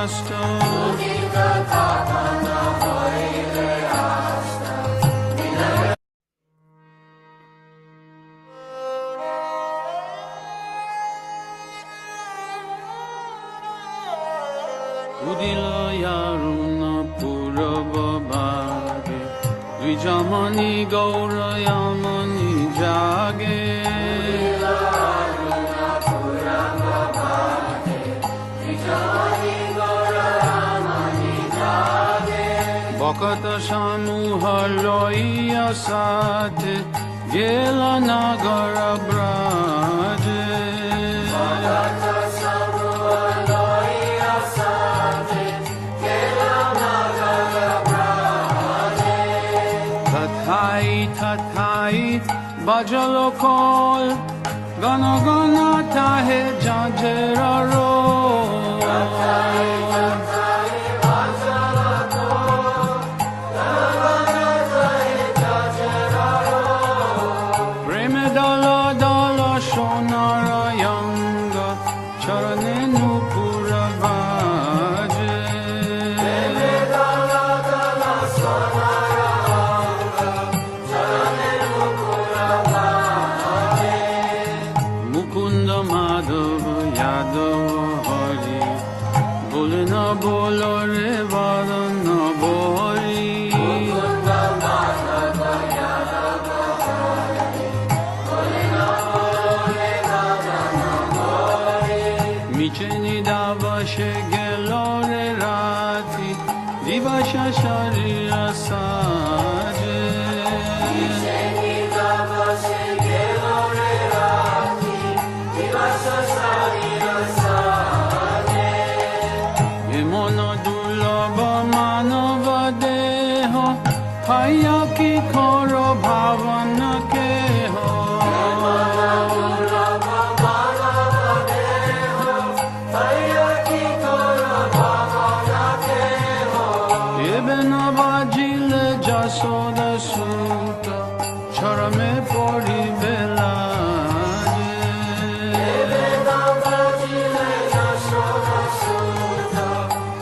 asto udilo yaruna purava bhage dvijamani gaura yamani jage Bhakata samuha loiya sate gela nagara braje Bhakata samuha loiya sate gela nagara braje Tathai tathai bajalo kol gana gana tahe jajera ro Tathai tathai bajalo kol gana gana tahe jajera ro Preme dala dala shonara yanga charane nupura vaje Preme dala dala shonara yanga charane nupura vaje Mukunda Madhava Yadava Hari Bole na bolo re vada na bori Mukunda Madhava Yadava Hari Bole na bolo re vada na bori Micheni dava shegelo re rati Divasha sharira saje Micheni dava shegelo re rati Divasha sharira saje Yemona dulabha manava deho Haya ki khoro bhavana keho Yemona dulabha manava deho Haya ki khoro bhavana keho Ebena bajile jasoda suta Charame pori belaje Ebena bajile jasoda suta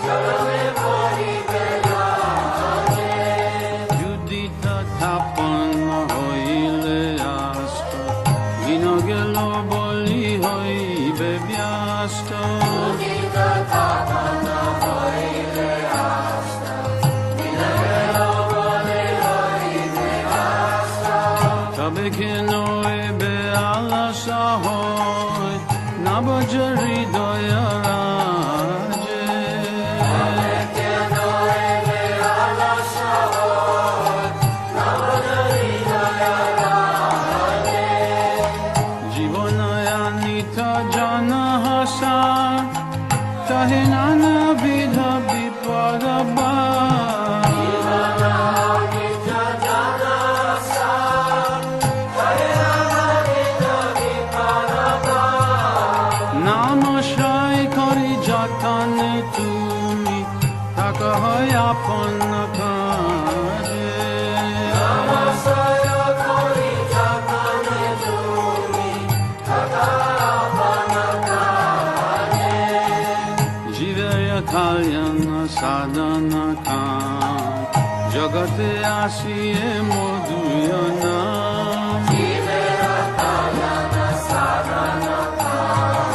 Charame pori belaje Judita tapana hoile asta Vinagelo boli hoibe vyasta Judita tapana hoile asta Vinagelo boli hoibe vyasta Tabe keno ebe ala sahoy Nabajari doya raje Tabe keno ebe ala sahoy Nabajari doya raje Jivonaya nita jana hasan Tahe nana vidha viparabha Jivonaya nita jana hasan Tahe nana vidha viparabha Namashai kari jatane tumi Taka hoy apana kaje Namashai kari jatane tumi Taka apana kaje Jivaya kalyana sadhana kan Jagate asiye moduyana Jivaya kalyana sadhana kan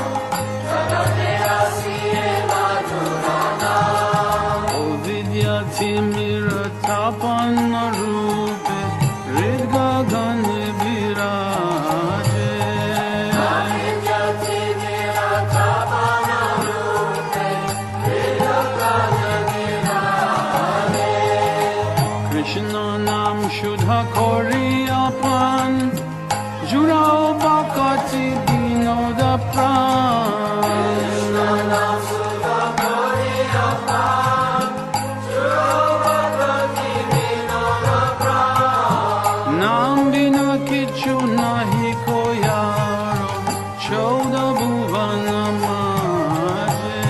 Jagate asiye madhurana O vidyati miratapana rupe Ridga gane viraje Vidyati miratapana rupe Ridga gane viraje Krishna nam shudha kori apan Jurao bakati dinoda pran Krishna nam shudha kori apan Jurao bakati dinoda pran Nam bina kichu nahi koyaro Chauda bhuvana maje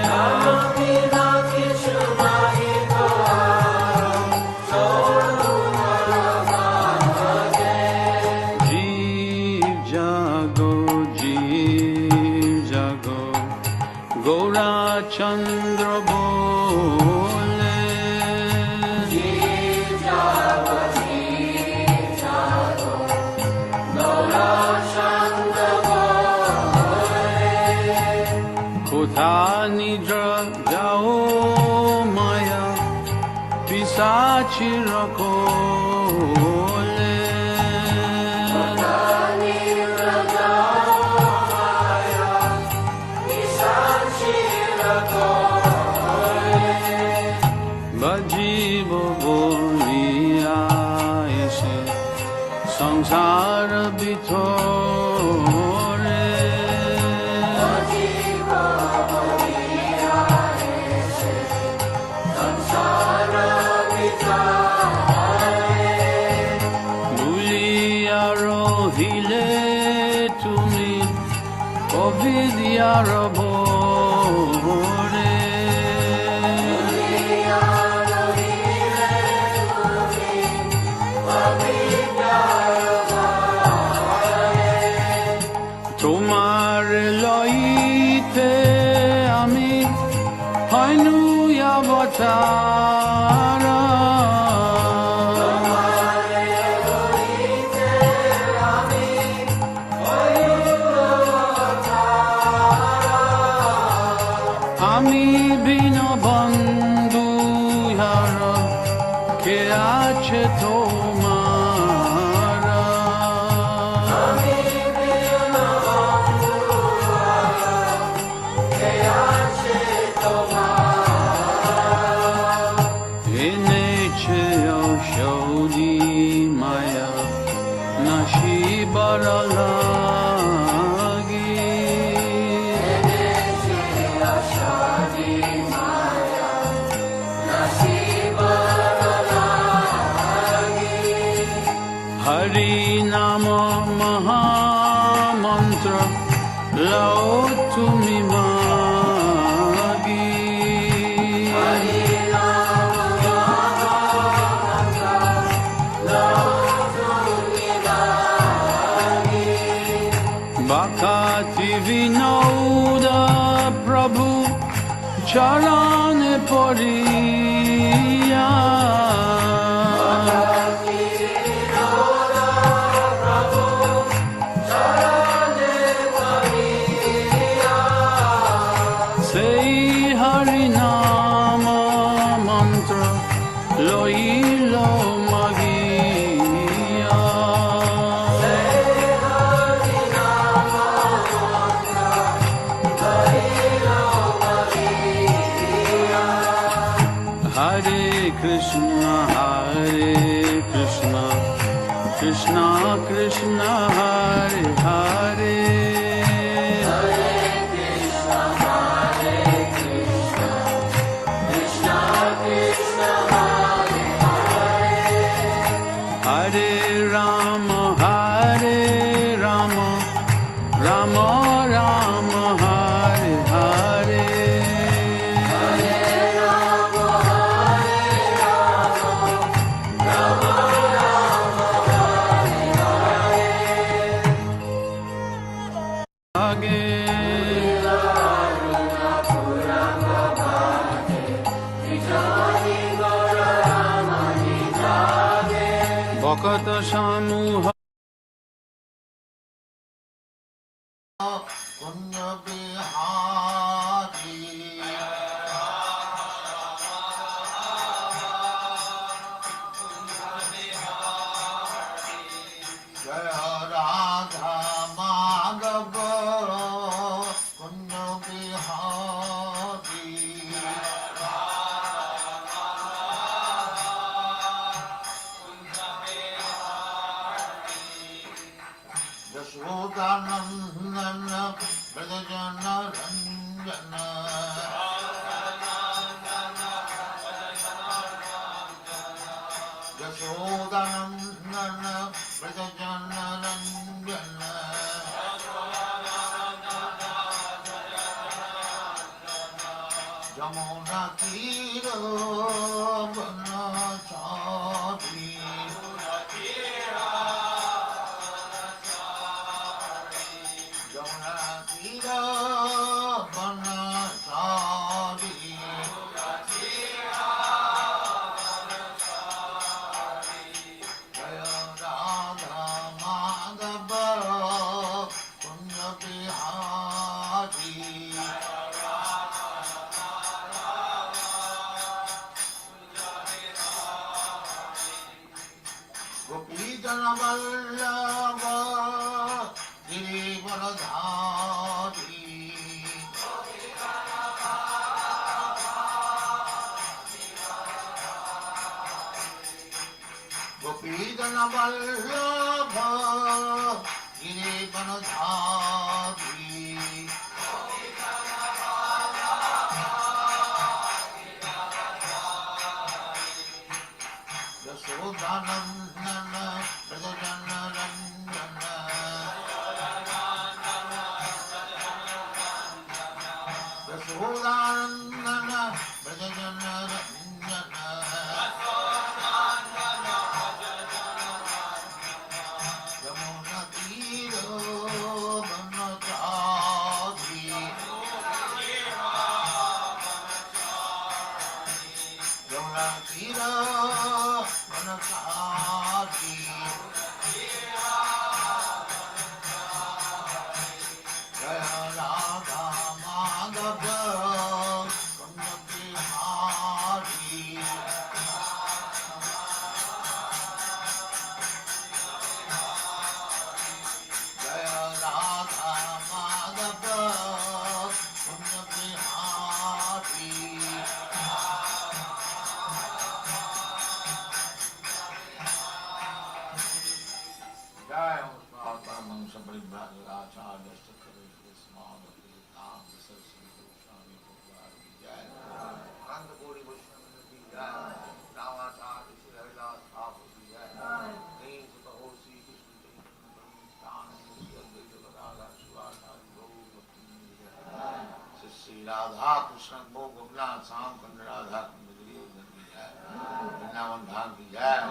Nam bina kichu nahi koyaro Chauda bhuvana maje Jeev jago Gaura Chandra সংসার ভিতরে ভুলিয়া রহিলে তুমি অবিদ্যার ভরে তোমার লইতে আমি হইনু অবতার আমি বিন বন্ধু হার কে আছে তোমার এনেছে ঔষধি মায়া নাশিবার লাগি হরি নাম মহামন্ত্র লও তুমি মাগি বাকাতি বিনোদ প্রভু চরণ পড়িয়া সেই হরি নাম মন্ত্র লইল মাগিয়া হরে কৃষ্ণ কৃষ্ণ কৃষ্ণ হরে হরে হরে রাম রাম রাম হরে হরে আগে ভকত সমূহ পুণ্য বিহারী জয় রাধা মাধব পুণ্য বিহারী যশোদানন্দন ব্রজজন রঞ্জন যশোদানন্দন ব্রজজন রঞ্জন যমুনা তীর বনচারী যমুনা তীর বনচারী জয় রাধা মাধব পুণ্য Bihari গোপীজন Vallabh গিরিবরধারী Pidana Vallabha Girivanadhari Yasodhanandana Prajajana Ranjana Yasodhanandana Prajajana Ranjana Yamuna Tiro Vanachari Yamuna Tiro Vanachari Jaya Radha Madhava Kanyabihari Jaya Radha Madhava Kanyabihari Jai Mahatma Sabri Bhagavacharya Stakari Small Ram Saraswati Swami Bhagavad Jai Nanda Gori Vaishnava Jai Ramacharya Sri Haridas Thakur Jai Names of the whole Sri Krishna Sri Radha Krishna Bhogavla Sam Kanda Radha Kanda Jai Vrindavan Dham Ki Jai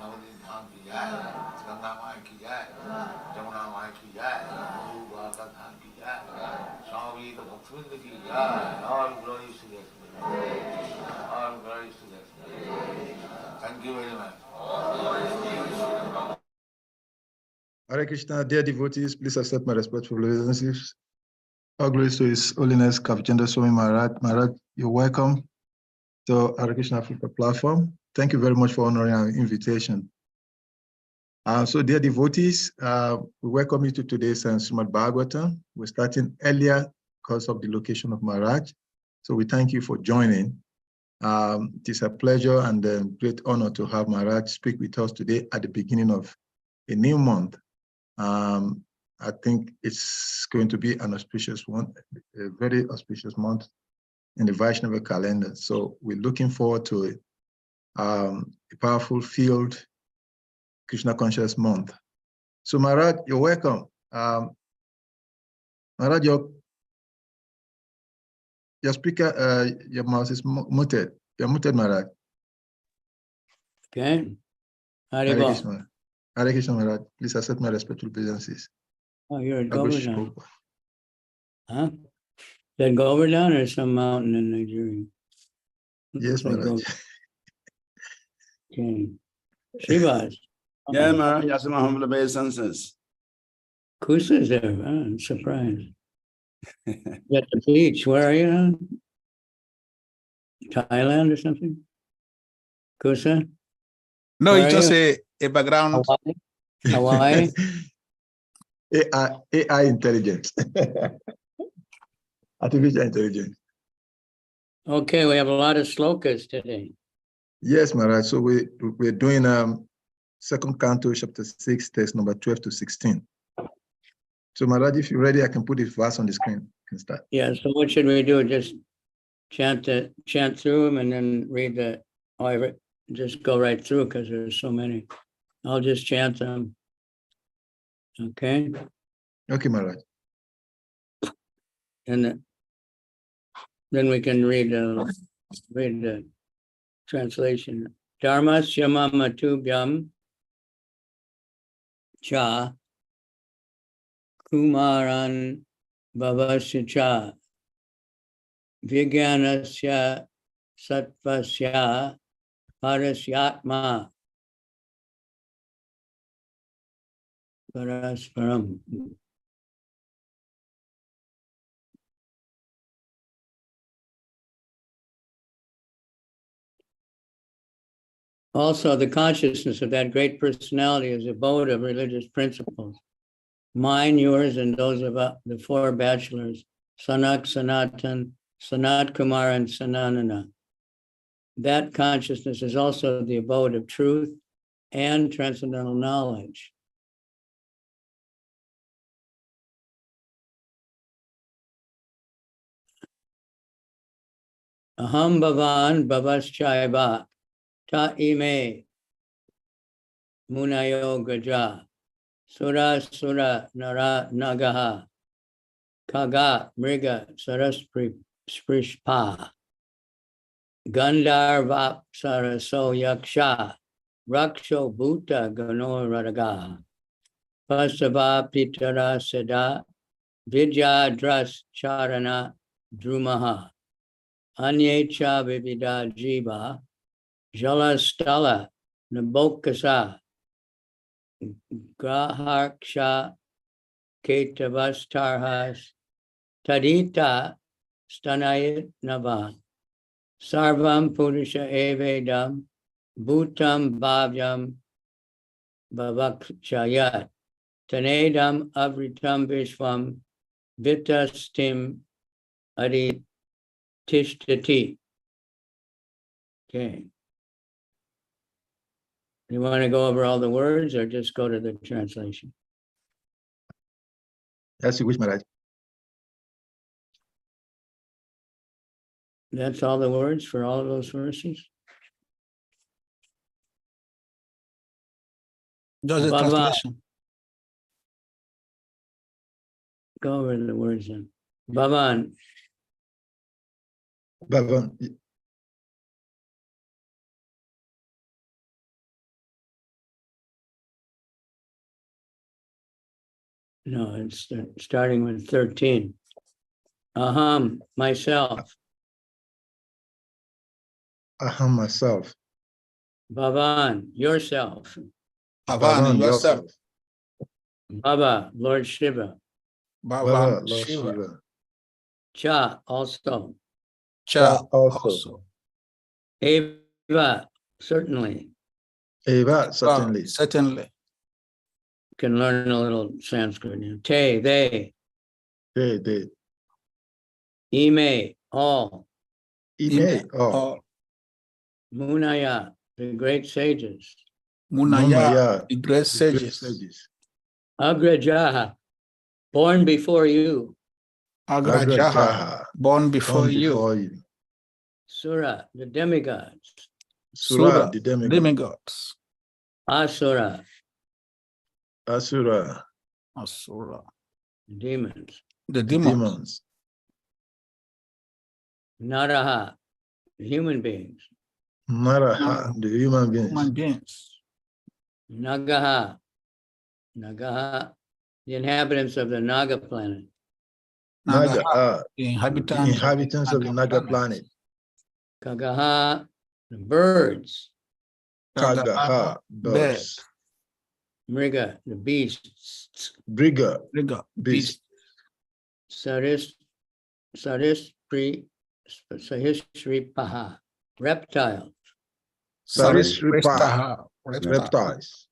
Navadip Dham Ki Jai Ganga Mai Ki Jai Jamuna Mai Ki Jai Guru Dwarka Dham Ki Jai Swami Bhaktivinoda Ki Jai All glories to the All glories to the Thank you very much. Hare Krishna, dear devotees, please accept my respectful obeisances. All glories to His Holiness KAVICANDRA Swami Maharaj. Maharaj, you're welcome to Hare Krishna Africa platform. Thank you very much for honoring our invitation. So, dear devotees, we welcome you to today's Srimad Bhagavatam. We're starting earlier because of the location of Maharaj. So we thank you for joining. It is a pleasure and a great honor to have Maharaj speak with us today at the beginning of a new month. I think it's going to be an auspicious one, a very auspicious month in the Vaishnava calendar. So we're looking forward to a powerful field Krishna conscious month. So Maharaj, you're welcome. Maharaj, your speaker, your mouse is muted. You're muted, Maharaj. Okay. Hare Krishna. Hare Krishna, Maharaj. Please accept my respectful obeisances. Oh, you're at Agush Govardhan. Prabhupada. Huh? That Govardhan or some mountain in Nigeria? Yes, Like Maharaj. Okay. Shivas. Yeah, Maharaj, yes, my humble obeisances. Kusa's there. Oh, I'm surprised. You're at the beach. Where are you now? Thailand or something? Kusa? No, Where it's are just you? a background. Hawaii? AI intelligence. Artificial intelligence. Okay, we have a lot of slokas today. Yes, Maharaj. So we're doing second canto, chapter 6, text number 12 to 16. So Maharaj, if you're ready, I can put this verse on the screen. You can start. Yeah, so what should we do? Just chant through them and then read the, or just go right through because there's so many. I'll just chant them. Okay. Okay, Maharaj. And then we can read the translation. Dharma Shyamama Tubhyam Cha Kumaran Bhavasya Cha Vijnanasya Sattvasya Parasyatma Parasparam. Also, the consciousness of that great personality is abode of religious principles. Mine, yours, and those of the four bachelors, Sanak, Sanatan, Sanat Kumar, and Sananana. That consciousness is also the abode of truth, and transcendental knowledge. Aham bhavan bhavaschaiva ta ime munayo gaja sura sura nara nagaha kaga mriga sarasprishpa gandharva saraso yaksha raksho bhuta gano radaga pasava pitara sada vidyadras charana drumaha Anyecha vivida jiva, Jalastala, Nabokasa, Grahaksha, Ketavastarhas, Tadita, Stanayat Nava, Sarvam Purusha Evedam, Bhutam Bhavyam, Bhavakshayat, Tanedam Avritam Vishwam, Vitastim Adi Tishtati. Okay. You want to go over all the words or just go to the translation? As you wish, Maharaj. That's all the words for all of those verses? Just the Baba. translation. Go over the words then. Bhavan, Bhavan, no, it's starting with 13. Aham, myself. Aham, myself. Bhavan, yourself. Bhavan, yourself. Baba, Lord Shiva. Baba, Bhavan, Lord Shiva. Shiva. Cha, also. Cha, also. also. Eva, certainly. Eva, certainly. Certainly. Can learn a little Sanskrit. Te, they. They. Ime, all. Ime, all. Munaya, the great sages. Munaya, the great sages. Agrajaha, born before you. Agrajaha, born before you. Sura, the demigods. Sura, the demigods. Asura, Asura, Asura, the demons. the demons. Naraha, the human beings. Naraha, the human beings. Nagaha, the inhabitants of the Naga planet. Naga, the the inhabitants, inhabitants of the Naga planet. Kagaha, the birds. Kagaha, birds. Mriga, the beasts. Briga, beast. Sahisripaha, reptiles. Sarisripa, reptiles.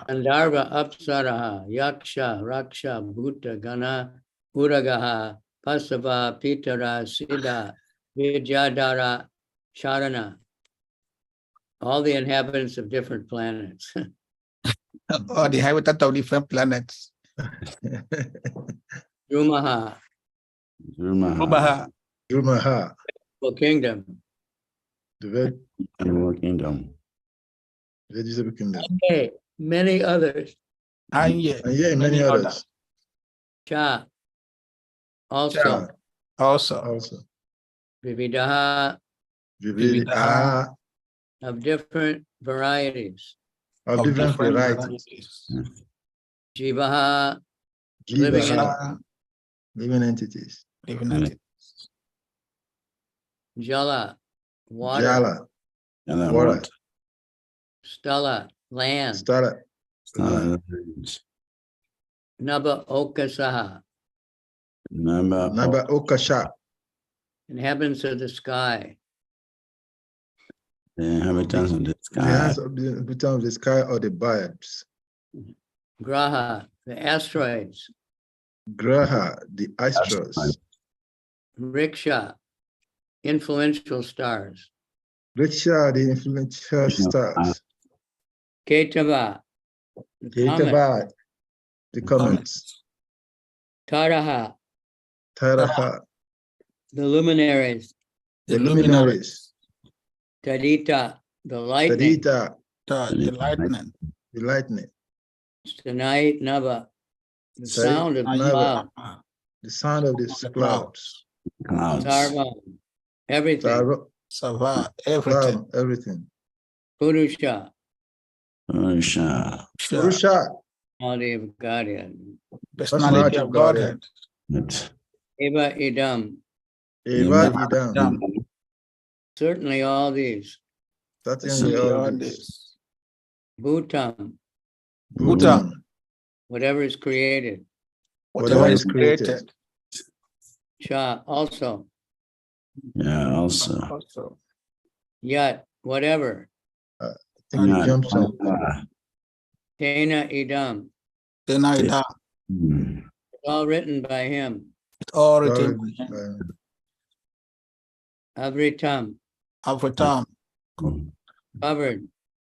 Gandharva Apsaraha, Yaksha, Raksha, Bhuta, Gana, Uragaha, Pasava, Pitara, Siddha, Vidyadhara, Charana. All the inhabitants of different planets. Or the inhabitants of different planets. Drumaha, Rumaha, Drumaha, kingdom. the Kingdom. vegetable kingdom. Okay, many others. and yet Many others. Cha, also. also. Vividaha, Vividaha, of different varieties. of different varieties. Jivaha, Jivaha, living entities. Jala, water. Jala, And water. Stala, land. Stara, Naba Okasaha, Naba Okasha, inhabitants of the sky. the inhabitants of the the sky. hands of the inhabitants of the sky or the birds. Graha, the asteroids. Graha, the astros. Riksha, influential stars. Riksha, the influential stars. Ketava, the comet. Ketava, the comments. Taraha, Taraha, the luminaries. the luminaries. Tadita, the lightning. Tadita, the lightning. the lightning. Sanait Nava, the Sai sound of the Nava, cloud. the sound of the clouds. Clouds. Sarva, everything. Sarva, Sava, everything. everything. Purusha, Purusha. Purusha, quality of Godhead. Personality of Godhead. Eva Idam, Eva Idam. Dam. certainly all these. Certainly all this. Bhutam, Bhutan, whatever is created. whatever is created. Cha, also. Yeah, also. Also. Yat, whatever. I think you jumped some. Tena Idam, Tenaida. it's all written by him. It's all written. Avritam, Avatam. covered.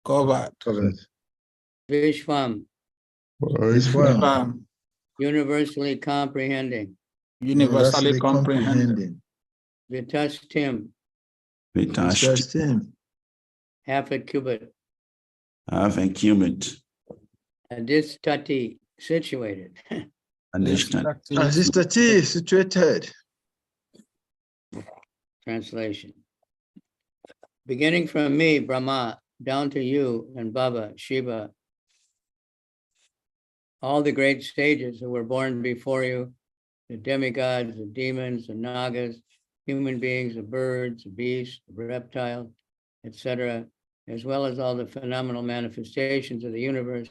Covered. Vishwam, This one, universally comprehending. Universally comprehended. Vitastim, trust him. half a cubit. Half a cubit. Adistati, situated. Understand. Transistity situated. Translation. Beginning from me, Brahma, down to you and Baba, Shiva, all the great stages that were born before you, the demigods, the demons, the nagas, human beings, the birds, the beasts, the reptiles, etc., as well as all the phenomenal manifestations of the universe,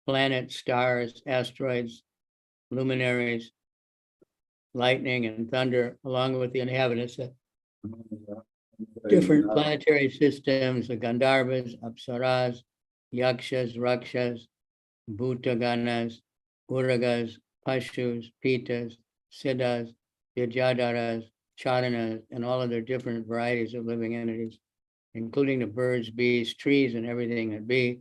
planets, stars, asteroids, luminaries, lightning and thunder, along with the inhabitants of different planetary systems, the Gandharvas, Apsaras, Yakshas, Rakshas, Bhutaganas, Uragas, Pashus, Pitas, Siddhas, Yajadaras, Charanas, and all of their different varieties of living entities, including the birds, beasts, trees, and everything that be.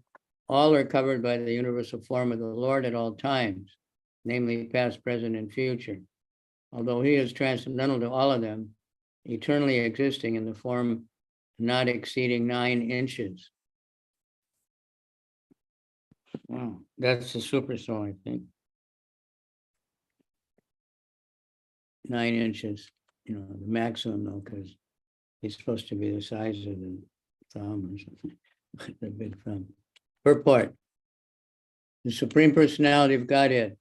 All are covered by the universal form of the Lord at all times, namely past, present, and future. Although he is transcendental to all of them, eternally existing in the form not exceeding 9 inches. Wow, that's the super soul, I think. 9 inches, the maximum though, because he's supposed to be the size of the thumb or something, the big thumb. Purport. The Supreme Personality of Godhead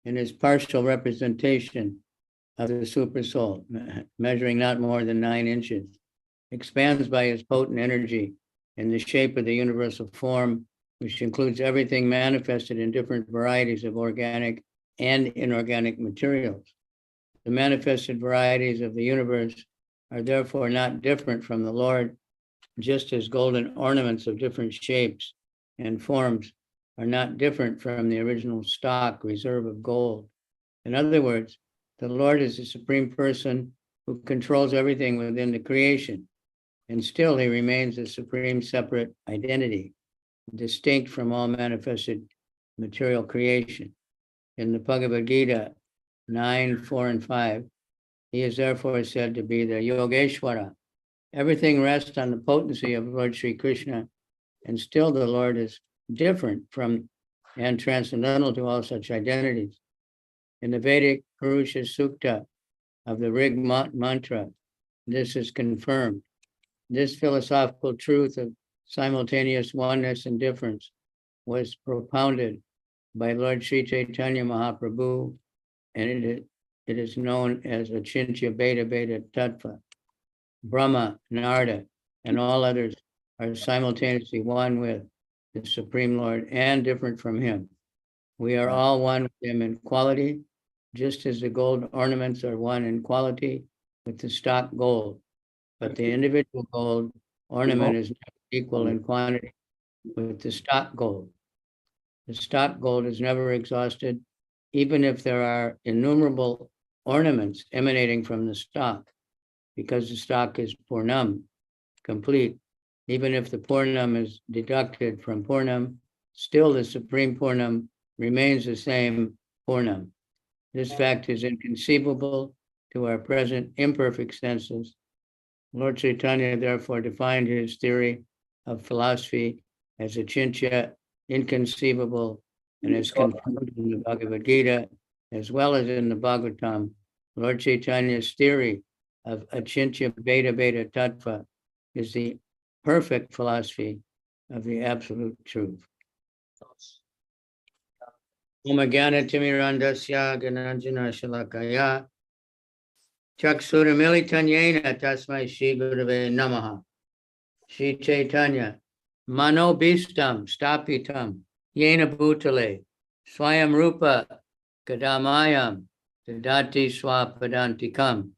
in his partial representation of the super soul, measuring not more than 9 inches, expands by his potent energy in the shape of the universal form, which includes everything manifested in different varieties of organic and inorganic materials. The manifested varieties of the universe are therefore not different from the Lord, just as golden ornaments of different shapes and forms are not different from the original stock reserve of gold. In other words, the Lord is the Supreme Person who controls everything within the creation, and still he remains a supreme separate identity, distinct from all manifested material creation. In the Bhagavad Gita 9, 4, and 5, he is therefore said to be the Yogeshwara. Everything rests on the potency of Lord Sri Krishna, and still the Lord is different from and transcendental to all such identities. In the Vedic Purusha Sukta of the Rig mantra, this is confirmed. This philosophical truth of simultaneous oneness and difference was propounded by Lord Sri Chaitanya Mahaprabhu, and it is known as Achintya Beta Beta Tattva. Brahma, Narada, and all others are simultaneously one with the Supreme Lord and different from him. We are all one with him in quality, just as the gold ornaments are one in quality with the stock gold. But the individual gold ornament is not equal in quantity with the stock gold. The stock gold is never exhausted, even if there are innumerable ornaments emanating from the stock, because the stock is purnam, complete, Even if the Purnam is deducted from Purnam, still the Supreme Purnam remains the same Purnam. This fact is inconceivable to our present imperfect senses. Lord Chaitanya therefore defined his theory of philosophy as achintya, inconceivable, and is confirmed in the Bhagavad Gita as well as in the Bhagavatam. Lord Chaitanya's theory of achintya beta beta tattva is the perfect philosophy of the absolute truth. Om Jnana Timirandasya Gananjana Shalakaya Chaksuramilitanyena Tasmai Shri Gurave Namaha. Shri Chaitanya Mano Bhistam Stapitam Yena Bhutale Swayam Rupa Kadamayam Dadati Swapadantikam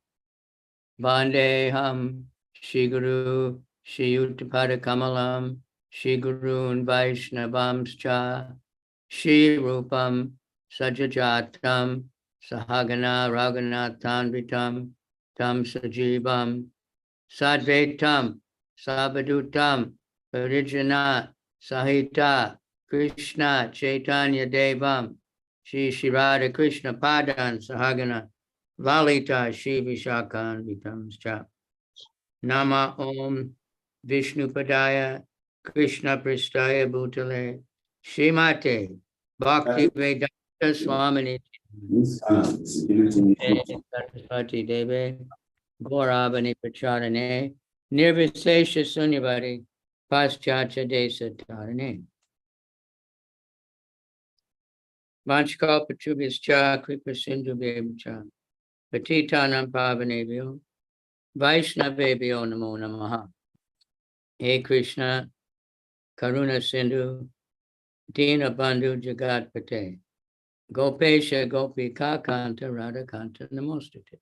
Vandeham Shri Guru Shri Uttapada Kamalam Shri Gurun Vaishnavamscha Shri Rupam Sajajatam Sahagana Raghunathanvitam Tam Sajivam Sadvaitam Sabadutam Parijana Sahita Krishna Chaitanya Devam Shri Shirada Krishna Padan Sahagana Lalita Shri Vishakan Vitamscha Nama Om Vishnu Padaya Krishna Pristaya Bhutale Shrimate Bhakti Vedanta Swamini Saraswati Deve Gaurabani Pracharane Nirvisesha Sunyavadi Paschacha Desa Tarane Vanchkalpachubhischa Kripa Sindhu Bevcha Patitanam Pavanebhyo Vaishnavebhyo Namo Namaha. Hey Krishna Karuna Sindhu Dina Bandhu Jagat Pate Gopesha Gopika Kanta Radha Kanta Namostate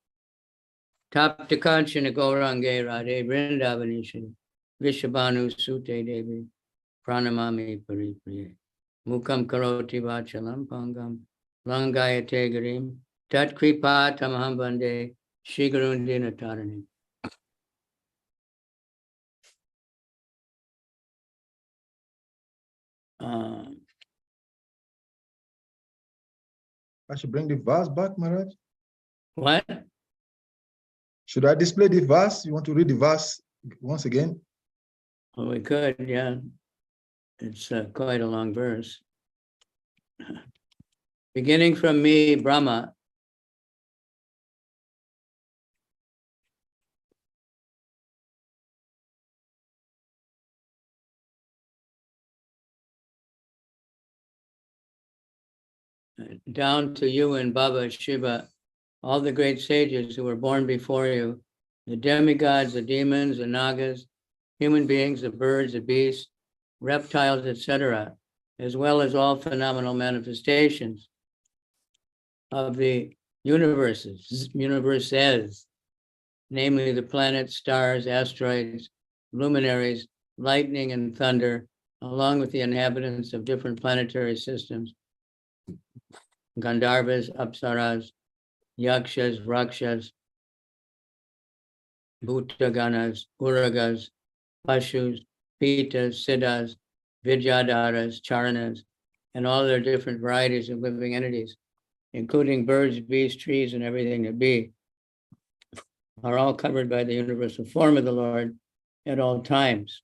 Tapta Kanchana Gaurange Radhe Vrindavanishi Vishabhanu Sute Devi Pranamami Paripriye Mukam Karoti Vachalam Pangam Langayate Garim Tat Kripa Tamaham Bande Shri Gurundina Tarani. I should bring the vase back, Maharaj. What? Should I display the vase? You want to read the vase once again? Well, we could, yeah. It's quite a long verse. Beginning from me, Brahma, down to you and Baba Shiva, all the great sages who were born before you, the demigods, the demons, the nagas, human beings, the birds, the beasts, reptiles, etc., as well as all phenomenal manifestations of the universes, namely the planets, stars, asteroids, luminaries, lightning and thunder, along with the inhabitants of different planetary systems, Gandharvas, Apsaras, Yakshas, Rakshas, Bhutaganas, Uragas, Pashus, Pitas, Siddhas, Vidyadharas, Charanas, and all their different varieties of living entities, including birds, beasts, trees, and everything that be, are all covered by the universal form of the Lord at all times,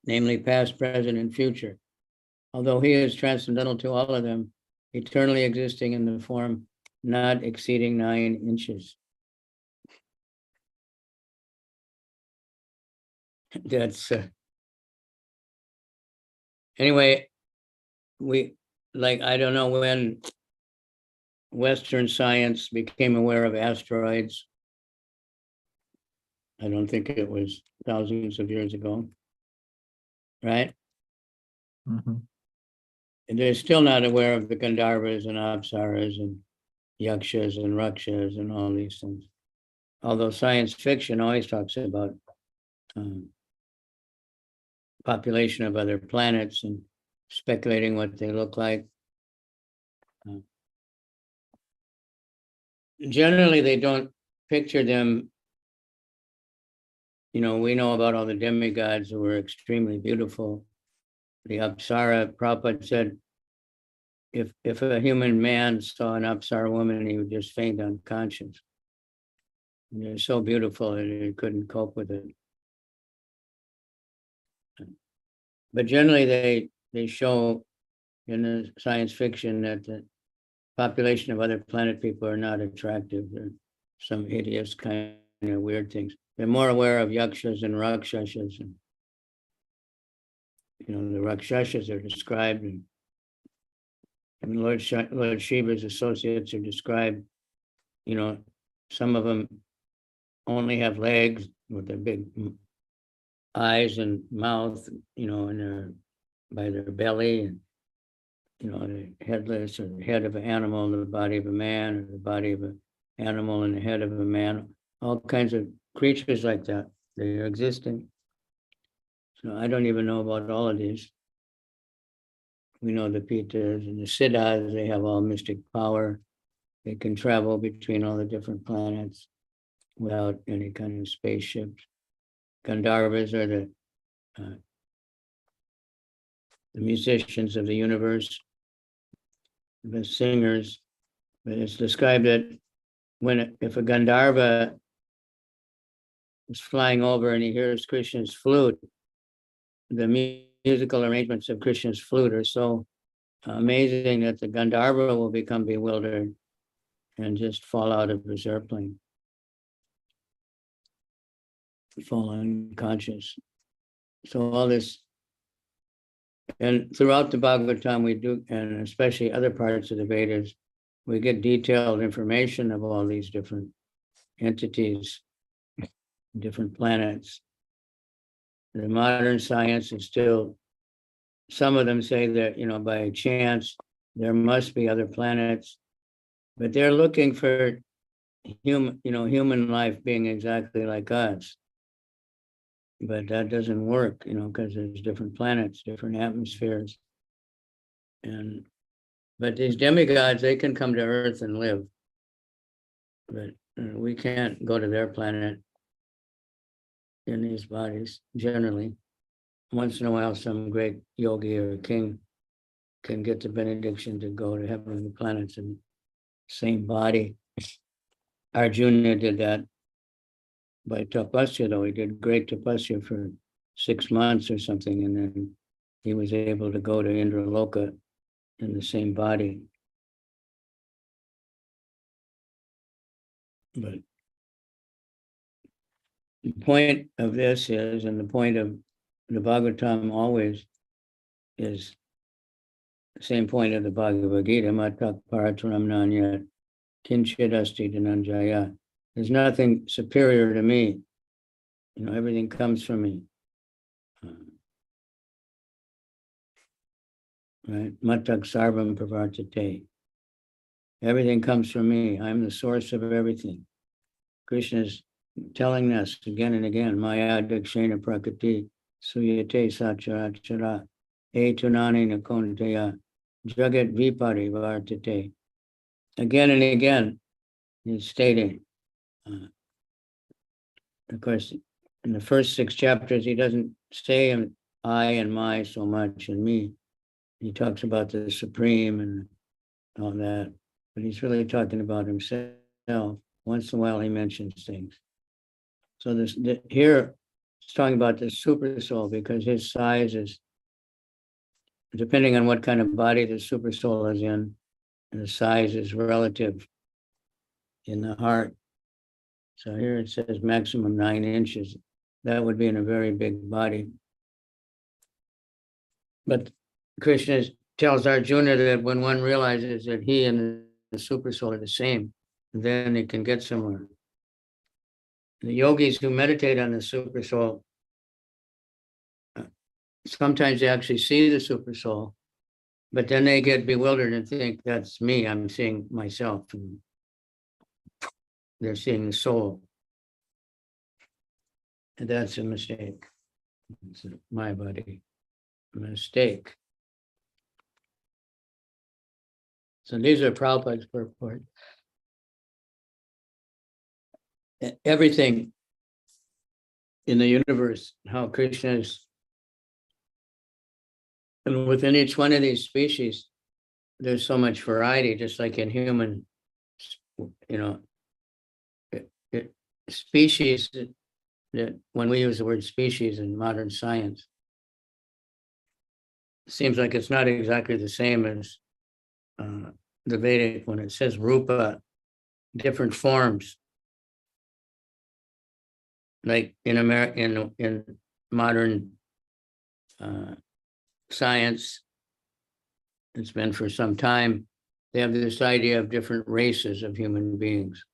namely past, present, and future. Although he is transcendental to all of them, eternally existing in the form not exceeding 9 inches. That's anyway, I don't know when Western science became aware of asteroids. I don't think it was thousands of years ago, right? Mm-hmm. And they're still not aware of the Gandharvas and Apsaras and Yakshas and Rakshas and all these things. Although science fiction always talks about population of other planets and speculating what they look like. Generally, they don't picture them we know about all the demigods who were extremely beautiful. The Apsara, Prabhupada said, if a human man saw an Apsara woman, he would just faint unconscious. And they're so beautiful that he couldn't cope with it. But generally, they show in the science fiction that the population of other planet people are not attractive. They're some hideous kind of weird things. They're more aware of yakshas and rakshasas. And, the rakshasas are described, and Lord Shiva's associates are described. Some of them only have legs with their big eyes and mouth, and by their belly, and the headless, or the head of an animal in the body of a man, or the body of an animal in the head of a man. All kinds of creatures like that. They're existing. So I don't even know about all of these. We know the Pitas and the Siddhas, they have all mystic power. They can travel between all the different planets without any kind of spaceships. Gandharvas are the musicians of the universe, the singers. But it's described that if a Gandharva is flying over and he hears Krishna's flute, the musical arrangements of Krishna's flute are so amazing that the Gandharva will become bewildered and just fall out of his airplane, fall unconscious. So all this, and throughout the Bhagavatam we do, and especially other parts of the Vedas, we get detailed information of all these different entities, different planets. The modern science is still, some of them say that, by chance, there must be other planets, but they're looking for human life being exactly like us. But that doesn't work, because there's different planets, different atmospheres. But these demigods, they can come to Earth and live. But we can't go to their planet in these bodies, generally. Once in a while, some great yogi or king can get the benediction to go to heavenly planets in the same body. Arjuna did that by tapasya, though. He did great tapasya for 6 months or something, and then he was able to go to Indraloka in the same body. But the point of this is, and the point of the Bhagavatam always is the same point of the Bhagavad Gita, matak paratramnanya kinchid asti dhananjaya. There's nothing superior to me. Everything comes from me. Right? Matak sarvam pravartate. Everything comes from me. I'm the source of everything. Krishna is telling us again and again, Maya dakshena prakriti suyate sachara etunani nakonteya jagat vipari vartate. Again and again, he's stating, of course, in the first 6 chapters, he doesn't say I and my so much and me. He talks about the Supreme and all that, but he's really talking about himself. Once in a while, he mentions things. So here, it's talking about the super soul because his size is, depending on what kind of body the super soul is in, and the size is relative in the heart. So here it says maximum 9 inches. That would be in a very big body. But Krishna tells Arjuna that when one realizes that he and the super soul are the same, then it can get somewhere. The yogis who meditate on the super soul, sometimes they actually see the super soul, but then they get bewildered and think that's me, I'm seeing myself. And they're seeing the soul. And that's a mistake. It's my body. A mistake. So these are Prabhupada's purport. Everything in the universe, how Krishna is, and within each one of these species, there's so much variety, just like in human, species that when we use the word species in modern science, it seems like it's not exactly the same as the Vedic when it says rupa, different forms. Like in modern science, it's been for some time, they have this idea of different races of human beings.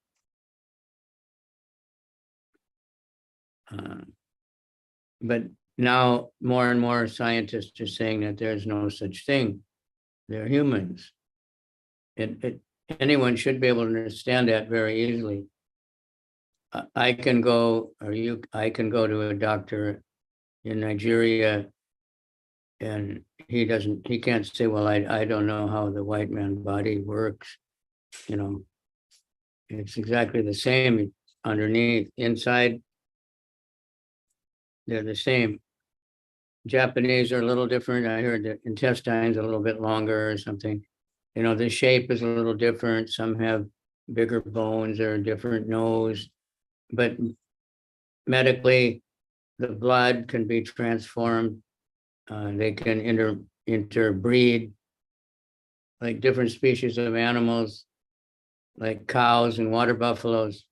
But now more and more scientists are saying that there's no such thing. They're humans. Anyone should be able to understand that very easily. I can go to a doctor in Nigeria and he can't say, well, I don't know how the white man body works. It's exactly the same underneath. Inside, they're the same. Japanese are a little different. I heard the intestines a little bit longer or something. The shape is a little different. Some have bigger bones or a different nose. But medically, the blood can be transformed. They can interbreed, like different species of animals, like cows and water buffaloes.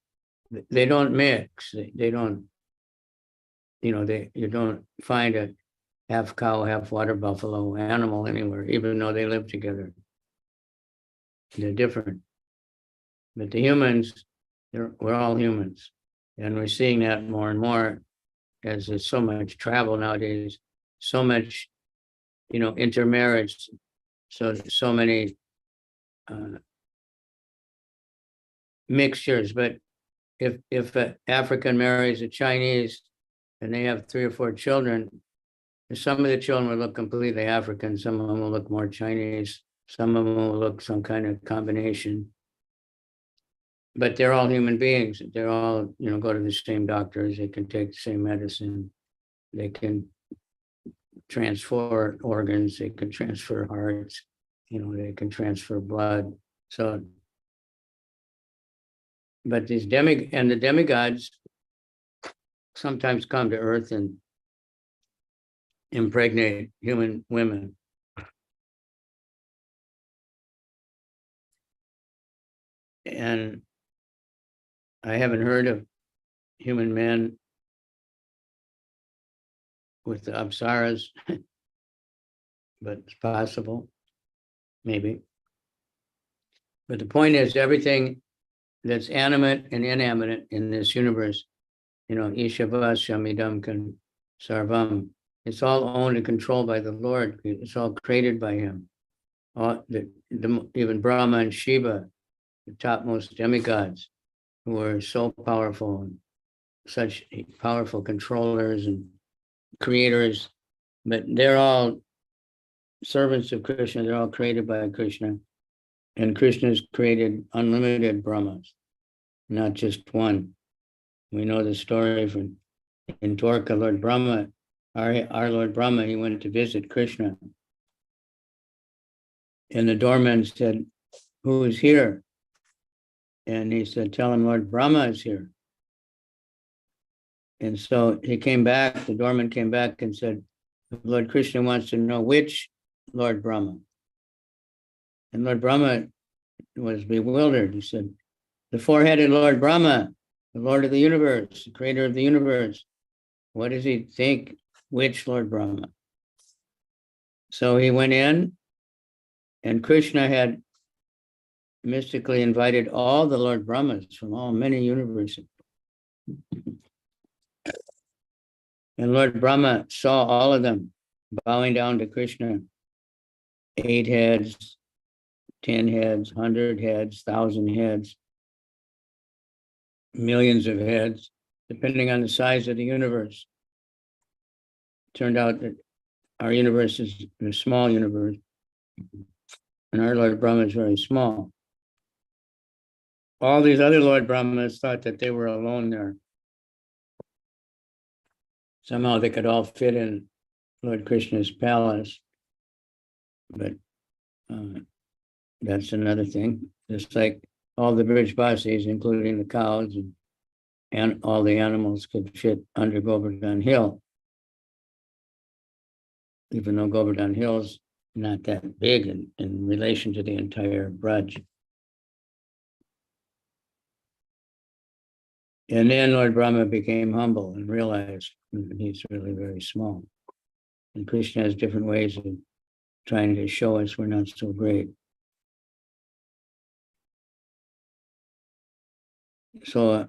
They don't mix. They don't, you don't find a half cow, half water buffalo animal anywhere, even though they live together. They're different. But the humans, we're all humans. And we're seeing that more and more as there's so much travel nowadays, so much, intermarriage. So many mixtures. But if an African marries a Chinese and they have 3 or 4 children, some of the children will look completely African, some of them will look more Chinese, some of them will look some kind of combination. But they're all human beings. They're all, go to the same doctors. They can take the same medicine. They can transfer organs. They can transfer hearts. They can transfer blood. So, but the demigods sometimes come to Earth and impregnate human women. And I haven't heard of human men with the apsaras, but it's possible, maybe. But the point is, everything that's animate and inanimate in this universe, Ishavas Shamidam Kan Sarvam, it's all owned and controlled by the Lord. It's all created by him. Even Brahma and Shiva, the topmost demigods, who are so powerful and such powerful controllers and creators, but they're all servants of Krishna. They're all created by Krishna. And Krishna's created unlimited Brahmas, not just one. We know the story from in Dwarka, Lord Brahma, our Lord Brahma, he went to visit Krishna. And the doorman said, who is here? And he said, tell him Lord Brahma is here. And so he came back, the doorman came back and said, Lord Krishna wants to know which Lord Brahma. And Lord Brahma was bewildered. He said, the 4-headed Lord Brahma, the Lord of the universe, the creator of the universe. What does he think? Which Lord Brahma? So he went in, and Krishna had mystically invited all the Lord Brahmas from all many universes. And Lord Brahma saw all of them bowing down to Krishna. 8 heads, 10 heads, 100 heads, 1,000 heads, millions of heads, depending on the size of the universe. Turned out that our universe is a small universe, and our Lord Brahma is very small. All these other Lord Brahmas thought that they were alone there. somehow they could all fit in Lord Krishna's palace. But that's another thing. Just like all the Brijbasis, including the cows and all the animals, could fit under Govardhan Hill. Even though Govardhan Hill's not that big in relation to the entire Braj. And then Lord Brahma became humble and realized he's really very small. And Krishna has different ways of trying to show us we're not so great. So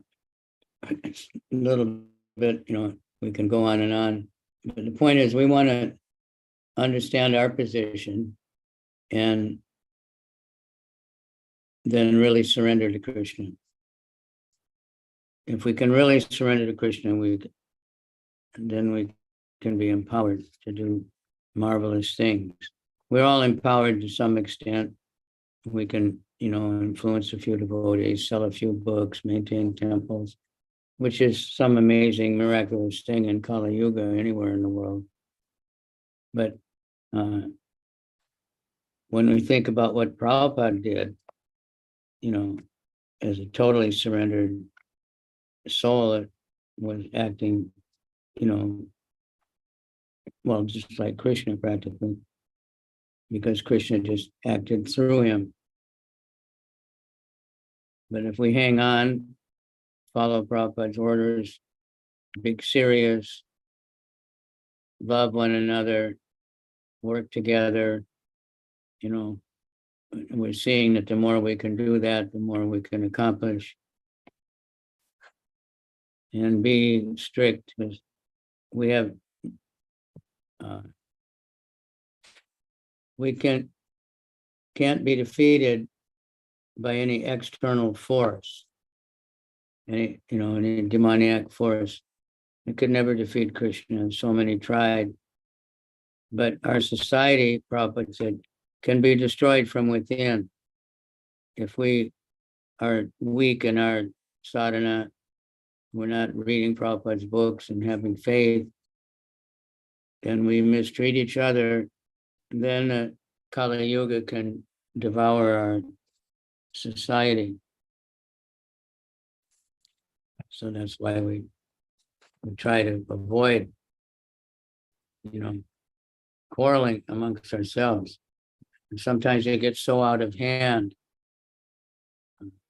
it's a little bit, we can go on and on. But the point is, we want to understand our position and then really surrender to Krishna. If we can really surrender to Krishna, then we can be empowered to do marvelous things. We're all empowered to some extent. We can, influence a few devotees, sell a few books, maintain temples, which is some amazing, miraculous thing in Kali Yuga anywhere in the world. But when we think about what Prabhupada did, as a totally surrendered soul that was acting, just like Krishna practically, because Krishna just acted through him. But if we hang on, follow Prabhupada's orders, be serious, love one another, work together, we're seeing that the more we can do that, the more we can accomplish. And be strict, because we have, we can't be defeated by any external force, any demoniac force. It could never defeat Krishna. So many tried. But our society, Prabhupada said, can be destroyed from within. If we are weak in our sadhana, we're not reading Prabhupada's books and having faith, and we mistreat each other, then Kali Yuga can devour our society. So that's why we try to avoid, quarreling amongst ourselves. And sometimes it gets so out of hand,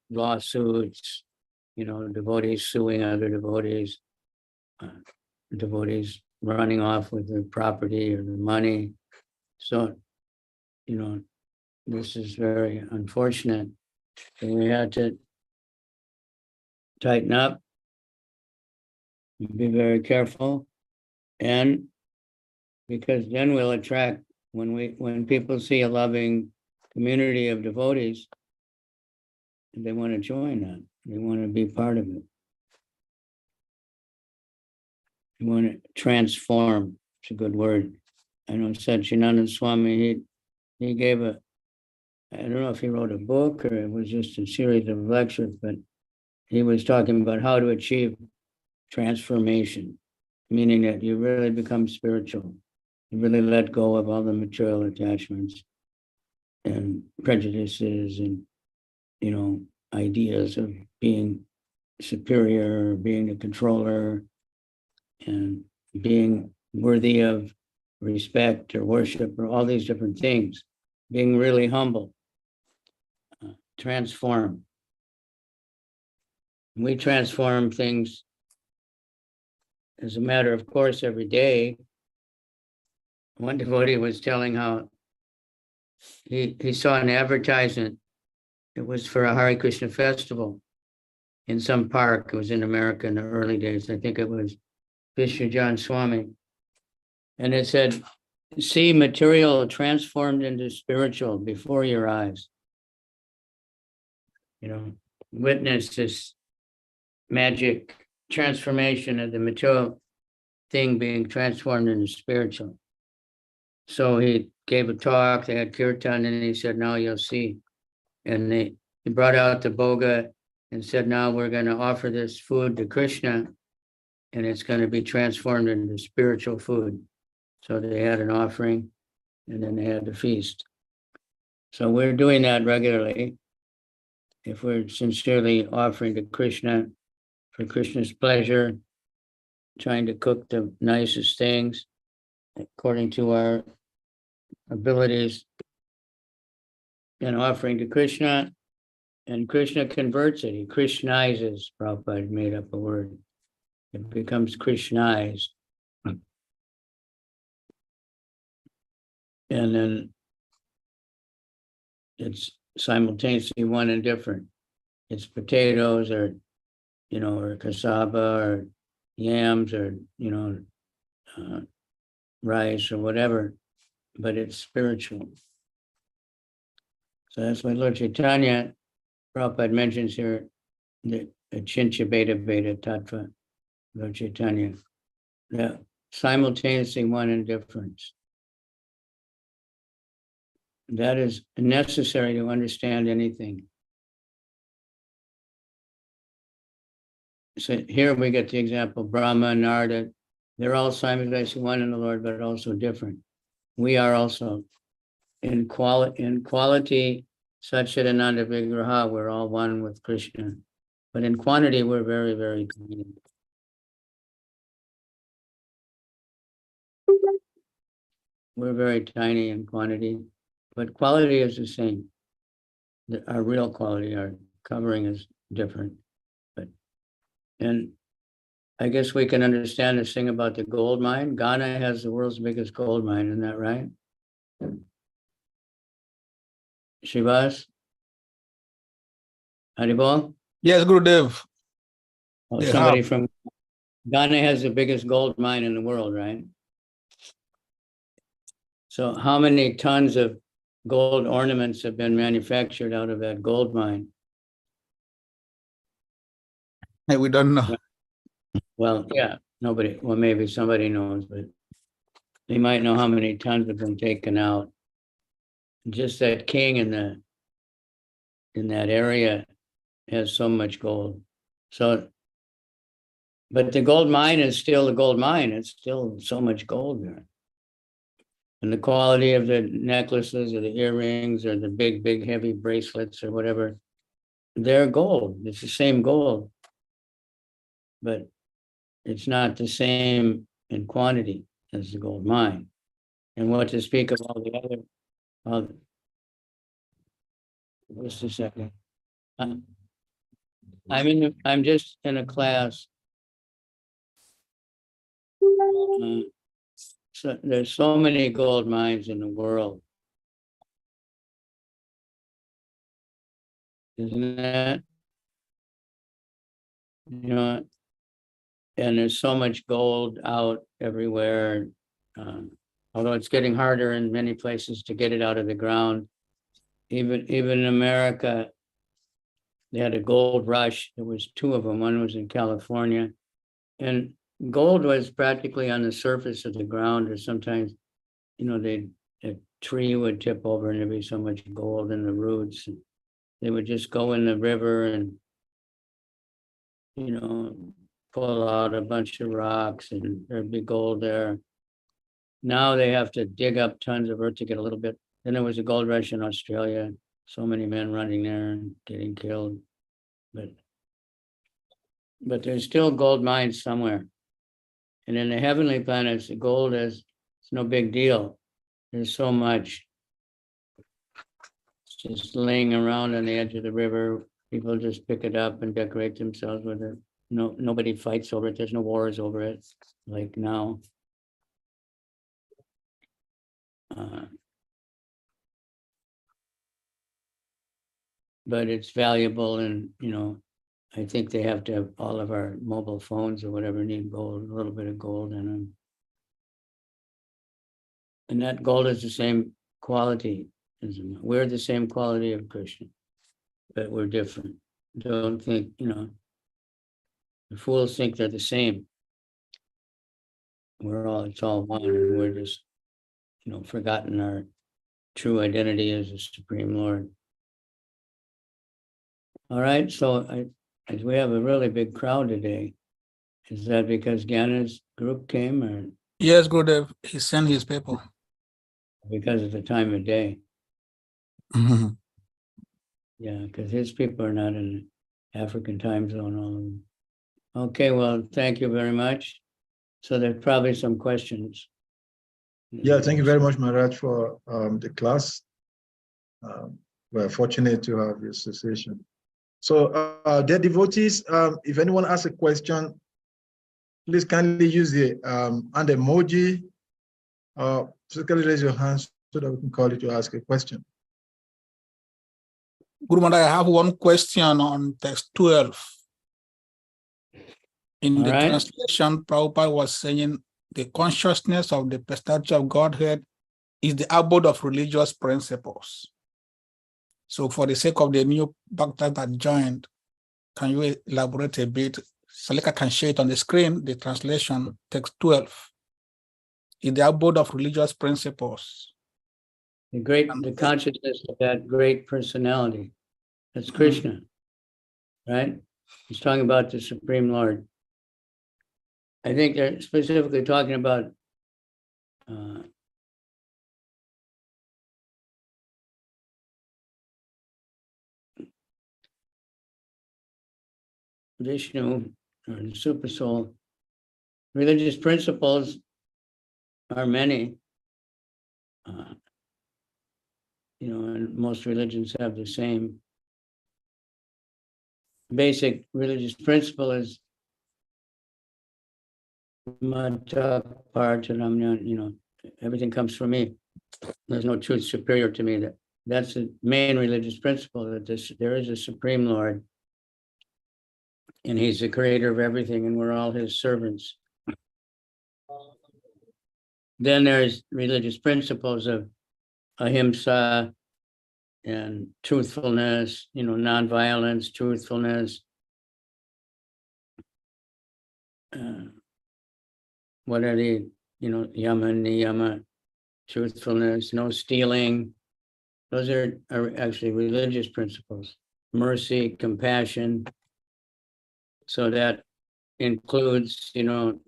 lawsuits, devotees suing other devotees, devotees running off with their property or their money. So, this is very unfortunate. And we had to tighten up, be very careful, and because then we'll attract, when people see a loving community of devotees, they want to join that. They want to be part of it. They want to transform. It's a good word. I know Satchidananda Swami, he gave I don't know if he wrote a book or it was just a series of lectures, but he was talking about how to achieve transformation, meaning that you really become spiritual. You really let go of all the material attachments and prejudices and, ideas of being superior, or being a controller, and being worthy of respect or worship or all these different things. Being really humble, transform. We transform things as a matter of course every day. One devotee was telling how he saw an advertisement. It was for a Hare Krishna festival in some park. It was in America in the early days. I think it was Vishnu John Swami. And it said, see material transformed into spiritual before your eyes. Witness this magic transformation of the material thing being transformed into spiritual. So he gave a talk, they had kirtan, and he said, now you'll see. And he brought out the boga and said, now we're going to offer this food to Krishna. and it's going to be transformed into spiritual food. So they had an offering, and then they had the feast. So we're doing that regularly. If we're sincerely offering to Krishna for Krishna's pleasure, trying to cook the nicest things according to our abilities, and offering to Krishna, and Krishna converts it. He Krishnizes. Prabhupada made up a word. It becomes Krishnized. And then it's simultaneously one and different. It's potatoes or, or cassava or yams or, rice or whatever, but it's spiritual. So that's what Lord Chaitanya, Prabhupada mentions here, the Achincha Beta Beta Tattva, Lord Chaitanya. Yeah, simultaneously one and difference. That is necessary to understand anything. So here we get the example, Brahma, Narada, they're all simultaneously one in the Lord, but also different. We are also in quality, Satchidananda Vigraha, we're all one with Krishna. But in quantity, we're very, very tiny. We're very tiny in quantity, but quality is the same. Our real quality, our covering is different. And I guess we can understand this thing about the gold mine. Ghana has the world's biggest gold mine, isn't that right? Shivas? Haribol? Yes, Gurudev. Oh, They somebody have. from Ghana has the biggest gold mine in the world, right? So how many tons of gold ornaments have been manufactured out of that gold mine? We don't know. Well, yeah, nobody, well, maybe somebody knows, but they might know how many tons have been taken out. Just that king in that area has so much gold. So, but the gold mine is still the gold mine. It's still so much gold there. And the quality of the necklaces or the earrings or the big, heavy bracelets or whatever, they're gold. It's the same gold, but it's not the same in quantity as the gold mine. And what to speak of all the other, just a second. I'm just in a class. So there's so many gold mines in the world. Isn't that? And there's so much gold out everywhere. Although it's getting harder in many places to get it out of the ground. Even in America, they had a gold rush. There was two of them. One was in California. And gold was practically on the surface of the ground, or sometimes, a tree would tip over and there'd be so much gold in the roots. And they would just go in the river and, pull out a bunch of rocks and there'd be gold there. Now they have to dig up tons of earth to get a little bit. Then there was a gold rush in Australia. So many men running there and getting killed. But there's still gold mines somewhere. And in the heavenly planets, the gold it's no big deal. There's so much. It's just laying around on the edge of the river. People just pick it up and decorate themselves with it. Nobody fights over it. There's no wars over it like now. But it's valuable, and I think they have to have all of our mobile phones or whatever need gold, a little bit of gold in them. And that gold is the same quality as we're the same quality of Krishna, but we're different. Don't think, the fools think they're the same. It's all one, and we're just, forgotten our true identity as the Supreme Lord. All right, so we have a really big crowd today. Is that because Gana's group came or Yes, Gurudev, he sent his people. because of the time of day? Mhm. Yeah, because his people are not in African time zone, all of them. Okay, well, thank you very much. So there's probably some questions. Yeah, thank you very much, Maharaj, for the class. We're fortunate to have your association. So, dear devotees, if anyone has a question, please kindly use the hand emoji, physically raise your hands so that we can call you to ask a question. Guru Maharaj, I have one question on text 12. In All the right. translation, Prabhupada was saying the consciousness of the personality of Godhead is the abode of religious principles. So for the sake of the new bhaktas that joined, can you elaborate a bit? Salika can share it on the screen, the translation, text 12. Is the abode of religious principles. The consciousness of that great personality. That's Krishna, right? He's talking about the Supreme Lord. I think they're specifically talking about Vishnu or the Super Soul. Religious principles are many. And most religions have the same basic religious principle is mata partanam, everything comes from me. There's no truth superior to me. That's the main religious principle, that there is a Supreme Lord and he's the creator of everything and we're all his servants. Then there's religious principles of ahimsa and truthfulness, nonviolence, truthfulness. What are the, yama, niyama, truthfulness, no stealing. Those are actually religious principles. Mercy, compassion. So that includes, no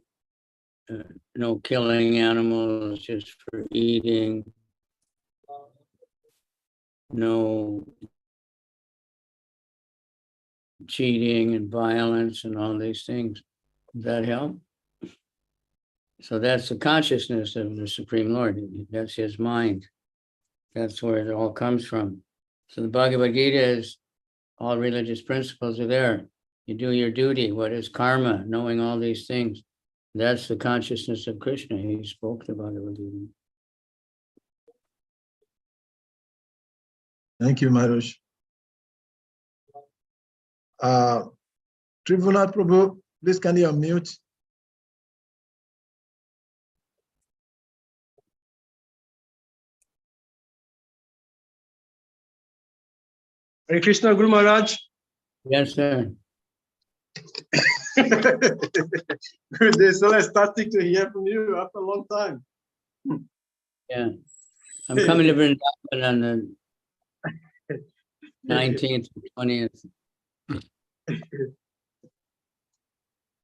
killing animals just for eating, no cheating and violence and all these things. Does that help? So that's the consciousness of the Supreme Lord. That's his mind. That's where it all comes from. So the Bhagavad Gita is, all religious principles are there. You do your duty. What is karma? Knowing all these things. That's the consciousness of Krishna. He spoke about it with you. Thank you, Maharaj. Tribhunath Prabhu, please can you unmute? Hare Krishna, Guru Maharaj. Yes, sir. It's so ecstatic to hear from you after a long time. Yeah. I'm coming to Vrindavan on the 19th, 20th.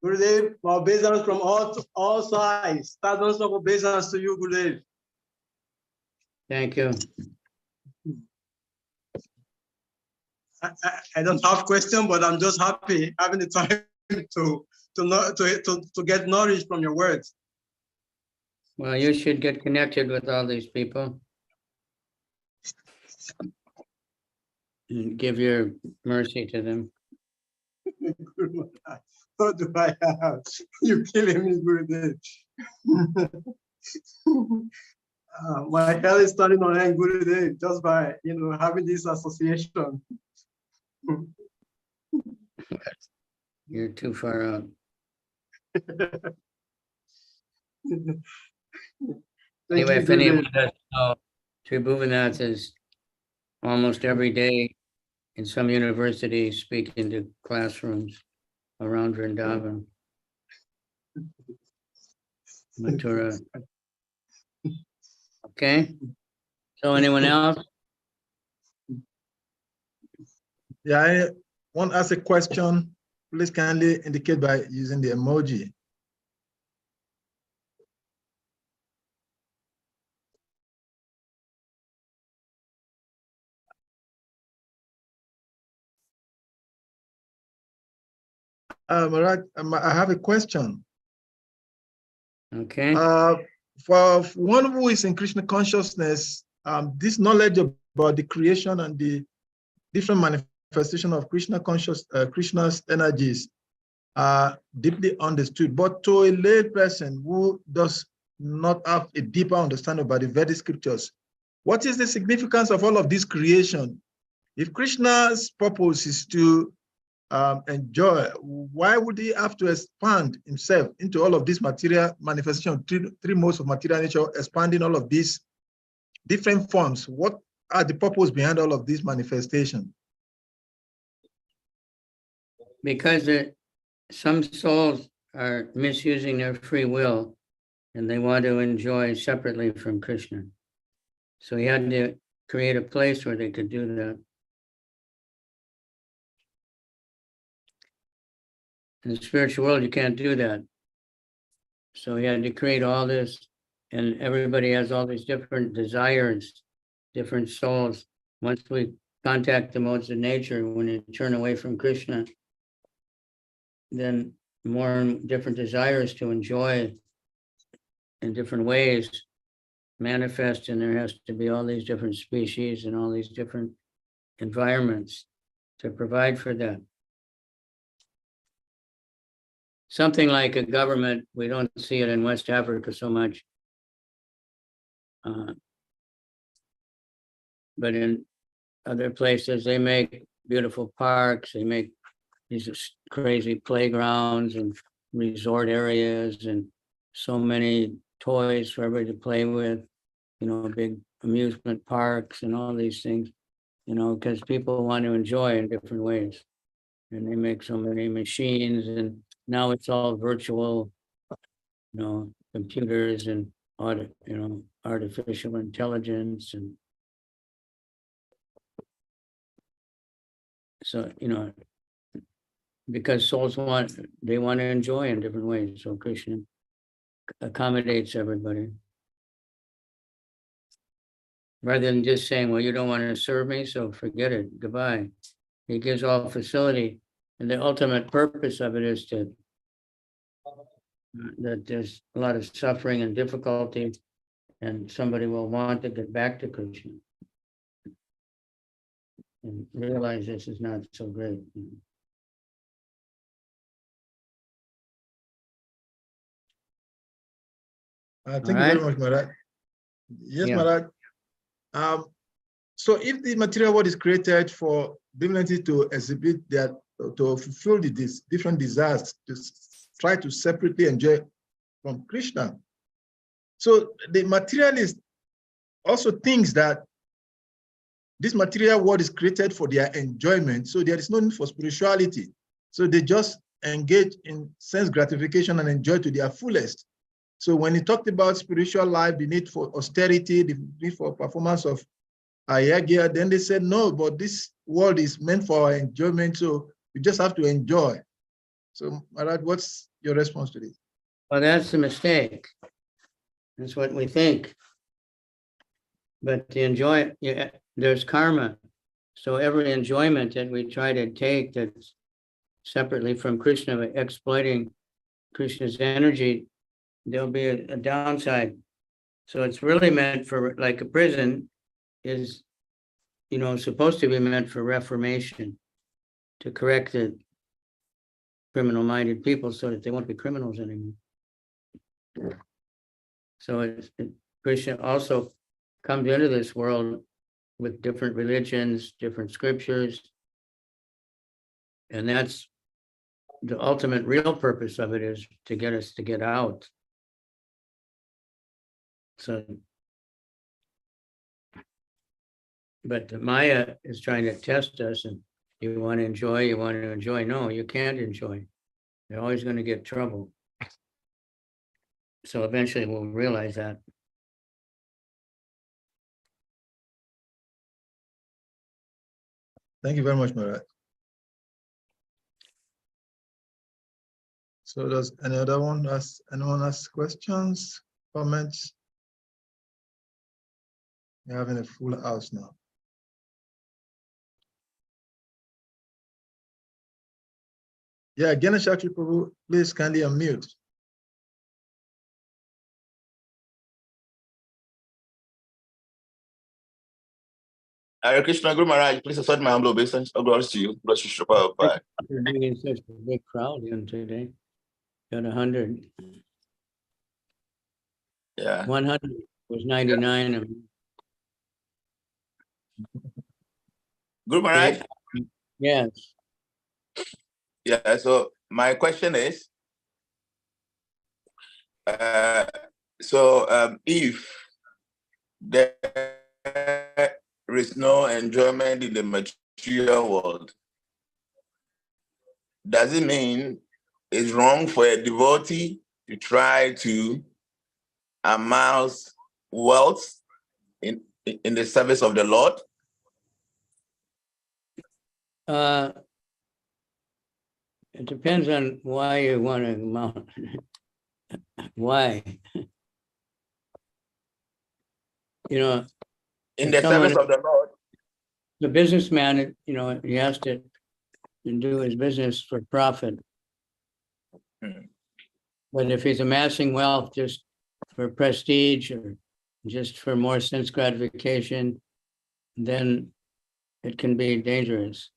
Gurudev, obeisance from all sides. Thousands of obeisance to you, Gurudev. Thank you. I don't have question, but I'm just happy having the time to get knowledge from your words. Well, you should get connected with all these people and give your mercy to them. What do I have? You're killing me, Gurudev. My hell is starting on end, Gurudev, just by having this association. You're too far out. Anyway, if anyone doesn't know, Tribhunath is almost every day in some university speaking to classrooms around Vrindavan, Mathura. Okay. So anyone else? Yeah, I want to ask a question. please kindly indicate by using the emoji. Marat, I have a question. Okay, For one who is in Krishna consciousness, this knowledge about the creation and the different manifestation of Krishna's energies are deeply understood. But to a lay person who does not have a deeper understanding about the Vedic scriptures, what is the significance of all of this creation? If Krishna's purpose is to enjoy, why would he have to expand himself into all of this material manifestation, three modes of material nature, expanding all of these different forms? What are the purpose behind all of this manifestation? because some souls are misusing their free will and they want to enjoy separately from Krishna. So he had to create a place where they could do that. In the spiritual world, you can't do that. So he had to create all this, and everybody has all these different desires, different souls. Once we contact the modes of nature, when you turn away from Krishna, then more different desires to enjoy in different ways manifest, and there has to be all these different species and all these different environments to provide for that. Something like a government, we don't see it in West Africa so much. But in other places, they make beautiful parks, they make these crazy playgrounds and resort areas and so many toys for everybody to play with, you know, big amusement parks and all these things, you know, because people want to enjoy in different ways. And they make so many machines, and now it's all virtual, you know, computers and artificial intelligence. And so, you know, because souls want to enjoy in different ways. So Krishna accommodates everybody. Rather than just saying, well, you don't want to serve me, so forget it, goodbye. He gives all facility. And the ultimate purpose of it is that there's a lot of suffering and difficulty, and somebody will want to get back to Krishna and realize this is not so great. Thank you very much, Marat. Yes, Yeah. Marat. So if the material world is created for divinity to exhibit that, to fulfill these different desires, to try to separately enjoy from Krishna. So the materialist also thinks that this material world is created for their enjoyment, so there is no need for spirituality. So they just engage in sense gratification and enjoy to their fullest. So when he talked about spiritual life, the need for austerity, the need for performance of ayagya, then they said, no, but this world is meant for our enjoyment, so you just have to enjoy. So Maharaj, what's your response to this? Well, that's a mistake. That's what we think. But to enjoy, there's karma. So every enjoyment that we try to take that's separately from Krishna, exploiting Krishna's energy, there'll be a downside. So it's really meant for, like a prison is, you know, supposed to be meant for reformation, to correct the criminal-minded people so that they won't be criminals anymore. So Krishna also comes into this world with different religions, different scriptures. And that's the ultimate real purpose of it, is to get us to get out. So, but the Maya is trying to test us, and you want to enjoy, you want to enjoy. No, you can't enjoy. You're always going to get trouble. So eventually we'll realize that. Thank you very much, Maharaj. So does anyone ask questions, comments? We're having a full house now. Yeah, Ganesh Shakti Prabhu, please kindly unmute. Hare Krishna, Guru Maharaj, please accept my humble obeisance. All glories to you. Bless you, Prabhupada. You're bringing such a big crowd in today. Got 100. Yeah. 100 was 99 of them. Guru Maharaj? Yes. Yeah, so my question is, if there is no enjoyment in the material world, does it mean it's wrong for a devotee to try to amass wealth in the service of the Lord? It depends on why you want to mount. Why? You know, In the service of the Lord. the businessman, you know, he has to do his business for profit. But if he's amassing wealth just for prestige or just for more sense gratification, then it can be dangerous.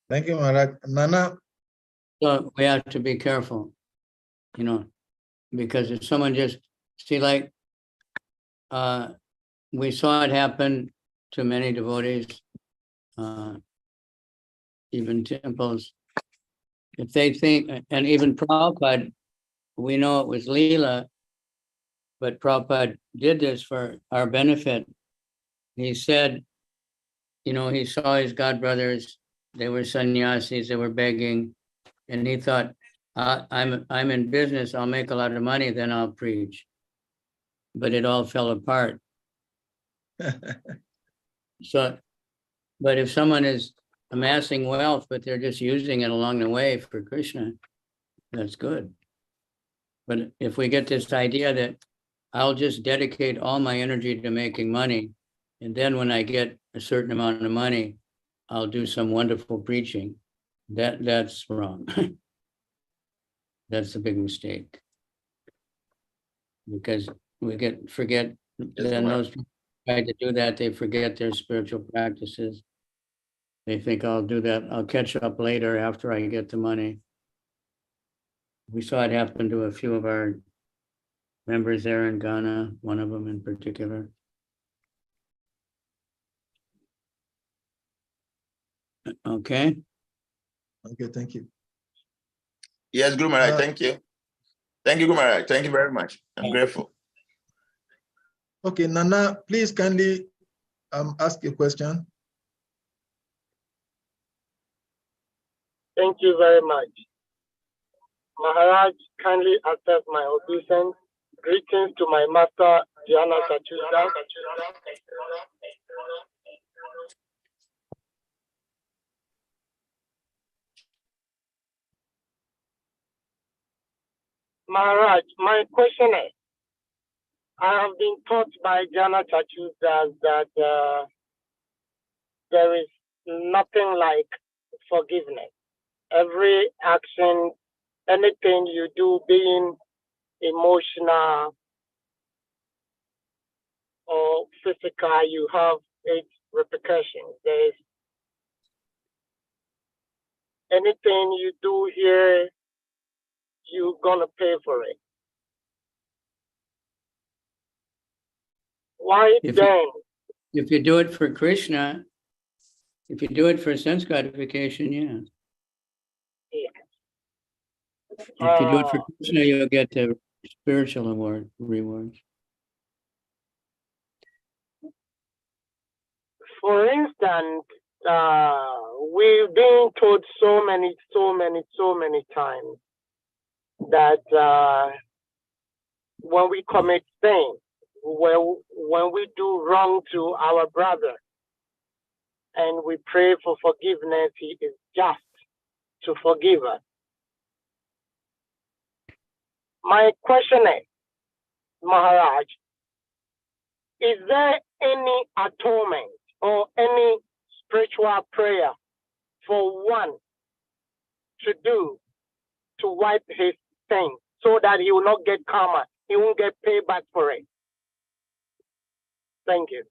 Thank you, Maharaj. Nana. So we have to be careful, you know, because if someone just see, like, we saw it happen to many devotees, even temples. If they think, and even Prabhupada, we know it was Leela, but Prabhupada did this for our benefit. He said, you know, he saw his godbrothers, they were sannyasis, they were begging, and he thought, I'm in business, I'll make a lot of money, then I'll preach. But it all fell apart. So, but if someone is amassing wealth, but they're just using it along the way for Krishna, that's good. But if we get this idea that I'll just dedicate all my energy to making money, and then when I get a certain amount of money, I'll do some wonderful preaching, that's wrong. That's a big mistake. Because we forget, then those people try to do that, they forget their spiritual practices. They think I'll do that, I'll catch up later after I get the money. We saw it happen to a few of our members there in Ghana, one of them in particular. Okay. Okay, thank you. Yes, Guru Maharaj, thank you. Thank you, Guru Maharaj. Thank you very much. I'm grateful. Okay, Nana, please kindly ask a question. Thank you very much. Maharaj, kindly accept my obeisance. Greetings to my master, Diana Sachuda. Maharaj, my question is, I have been taught by Jana Chachudas that there is nothing like forgiveness. Every action, anything you do, being emotional or physical, you have its repercussions. There's anything you do here, you're gonna pay for it. Why then? If you do it for Krishna, if you do it for sense gratification, yeah. If you do it for Krishna, you'll get the spiritual rewards. For instance, we've been told so many times that when we commit sin, when we do wrong to our brother, and we pray for forgiveness, he is just to forgive us. My question is, Maharaj, is there any atonement or any spiritual prayer for one to do to wipe his sin so that he will not get karma, he won't get payback for it? Thank you.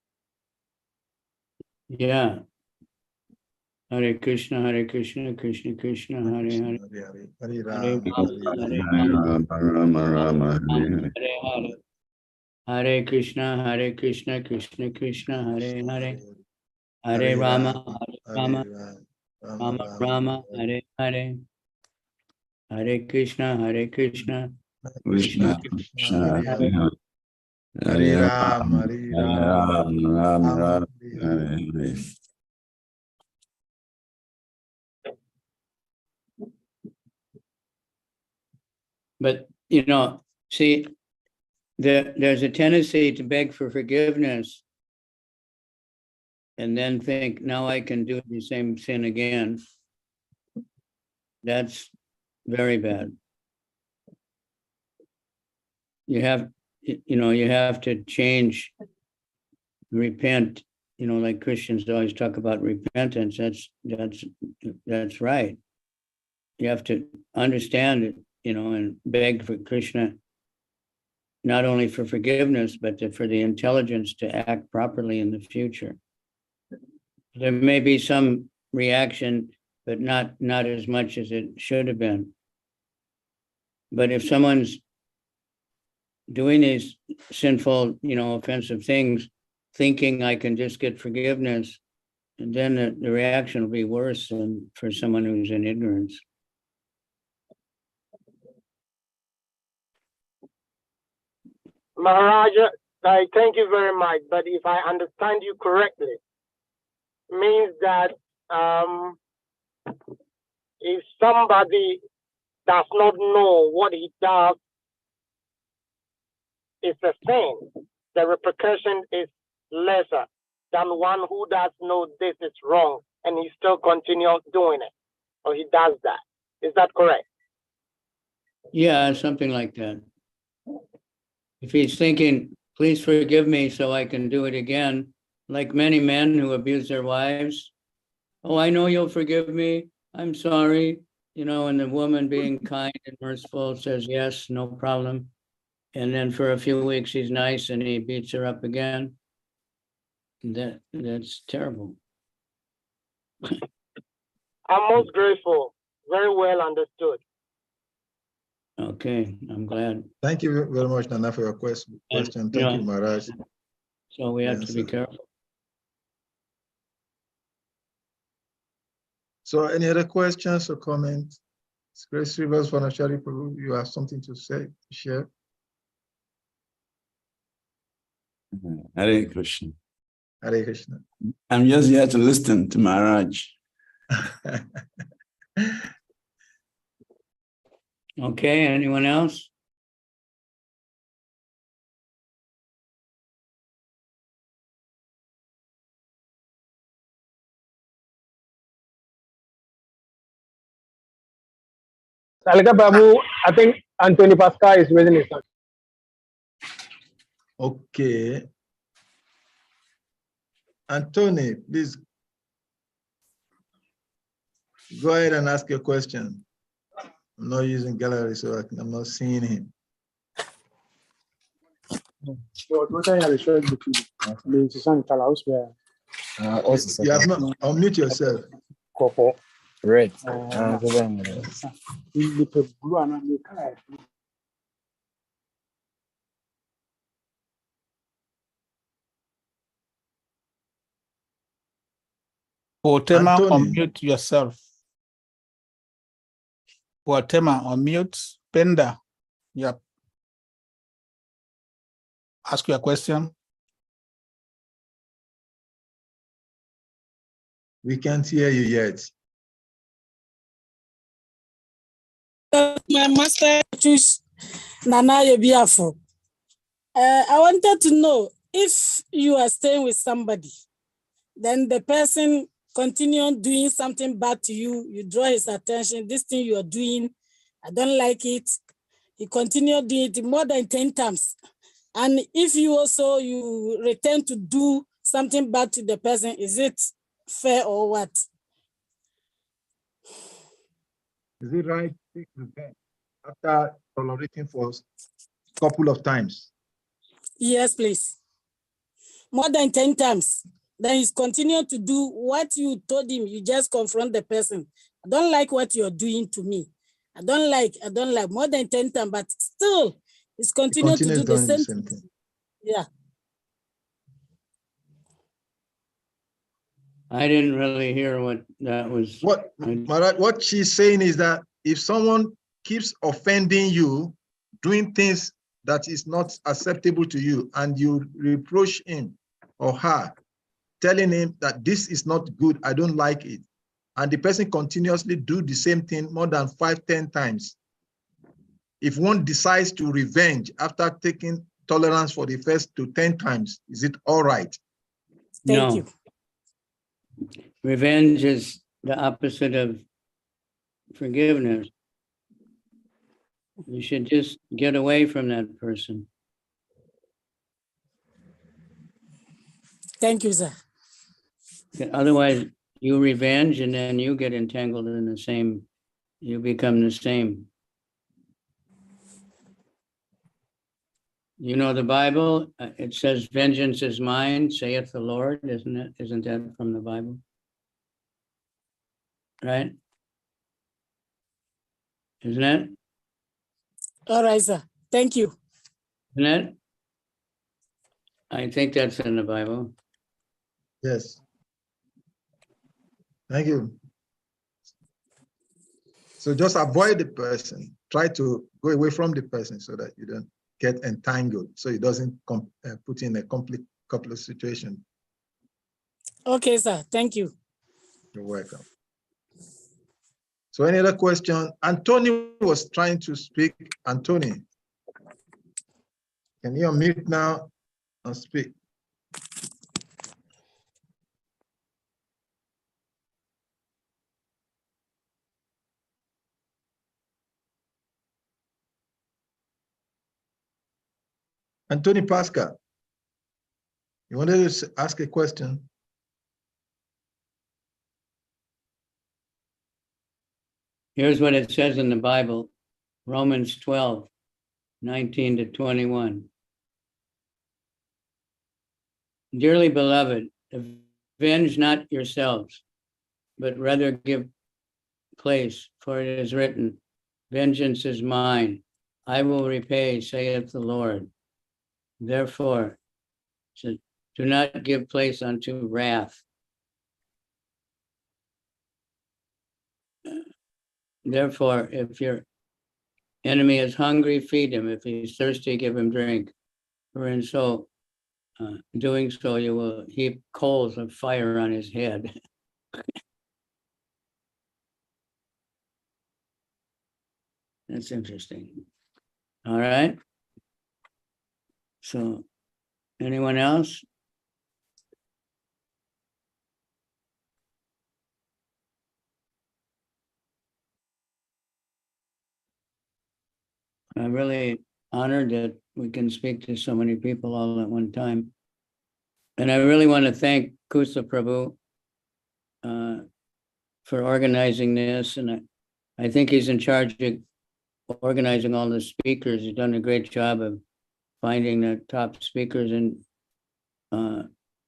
Yeah. Hare Krishna, Krishna Krishna, Hare Hare. Hare Hare Rama, Rama, Rama, Hare Hare. Hare Krishna, Krishna Krishna, Hare Hare. Hare Rama, Rama, Rama, Hare Hare. Hare Krishna, Krishna Krishna, Krishna, Hare Hare Rama, Rama, Hare Rama, Rama, Rama, Hare Hare. But, you know, see, there's a tendency to beg for forgiveness and then think, now I can do the same sin again. That's very bad. You have to change, repent, like Christians always talk about repentance. That's right. You have to understand it, and beg for Krishna, not only for forgiveness, but for the intelligence to act properly in the future. There may be some reaction, but not as much as it should have been. But if someone's doing these sinful, offensive things, thinking I can just get forgiveness, and then the reaction will be worse than for someone who's in ignorance. Maharaja, I thank you very much, but if I understand you correctly, means that if somebody does not know what he does is a sin, the repercussion is lesser than one who does know this is wrong and he still continues doing it, or he does that. Is that correct? Yeah, something like that. If he's thinking, please forgive me so I can do it again, like many men who abuse their wives. Oh, I know you'll forgive me. I'm sorry. And the woman being kind and merciful says, yes, no problem. And then for a few weeks, he's nice and he beats her up again. That's terrible. I'm most grateful. Very well understood. Okay, I'm glad. Thank you very much, Nana, for your question. Thank you, Maharaj. So we have to be careful. So any other questions or comments? Grace Rivers, Vanachari Prabhu, you have something to say, share? Hare Krishna. Hare Krishna. I'm just here to listen to Maharaj. Okay, anyone else? Salika Babu, I think Anthony Pascal is raising his hand. Okay. Anthony, please go ahead and ask your question. I'm not using gallery, so I'm not seeing him. You have not unmute yourself. Red. Potema, Anthony. unmute yourself. Potema, unmute. Penda, yep. Ask your question. We can't hear you yet. My master choose Nana Yebiafo. I wanted to know if you are staying with somebody, then the person continue doing something bad to you, you draw his attention, this thing you are doing, I don't like it. He continue doing it more than 10 times. And if you also, you return to do something bad to the person, is it fair or what? Is it right to take revenge after tolerating for a couple of times? Yes, please. More than 10 times. Then he's continuing to do what you told him. You just confront the person. I don't like what you're doing to me. I don't like more than 10 times, but still he's continuing to do the same thing. Yeah. I didn't really hear what that was. What she's saying is that if someone keeps offending you, doing things that is not acceptable to you, and you reproach him or her, telling him that this is not good, I don't like it, and the person continuously do the same thing more than 5-10 times, if one decides to revenge after taking tolerance for the first to 10 times, is it all right? Thank you. Revenge is the opposite of forgiveness. You should just get away from that person. Thank you, sir. Otherwise, you revenge and then you get entangled in the same, you become the same. You know the Bible, it says, vengeance is mine, saith the Lord, isn't it? Isn't that from the Bible? Right? Isn't it? All right, sir. Thank you. Isn't it? I think that's in the Bible. Yes. Thank you. So just avoid the person. Try to go away from the person so that you don't get entangled, so it doesn't put in a complex situation. Okay, sir. Thank you. You're welcome. So any other question? Anthony was trying to speak. Anthony, can you unmute now and speak? Anthony Pascal, you wanted to ask a question? Here's what it says in the Bible, Romans 12, 19 to 21. Dearly beloved, avenge not yourselves, but rather give place, for it is written, vengeance is mine, I will repay, saith the Lord. Therefore, do not give place unto wrath. Therefore, if your enemy is hungry, feed him. If he's thirsty, give him drink. For in so doing so, you will heap coals of fire on his head. That's interesting. All right. So, anyone else? I'm really honored that we can speak to so many people all at one time. And I really want to thank Kusa Prabhu for organizing this. And I think he's in charge of organizing all the speakers. He's done a great job of finding the top speakers. And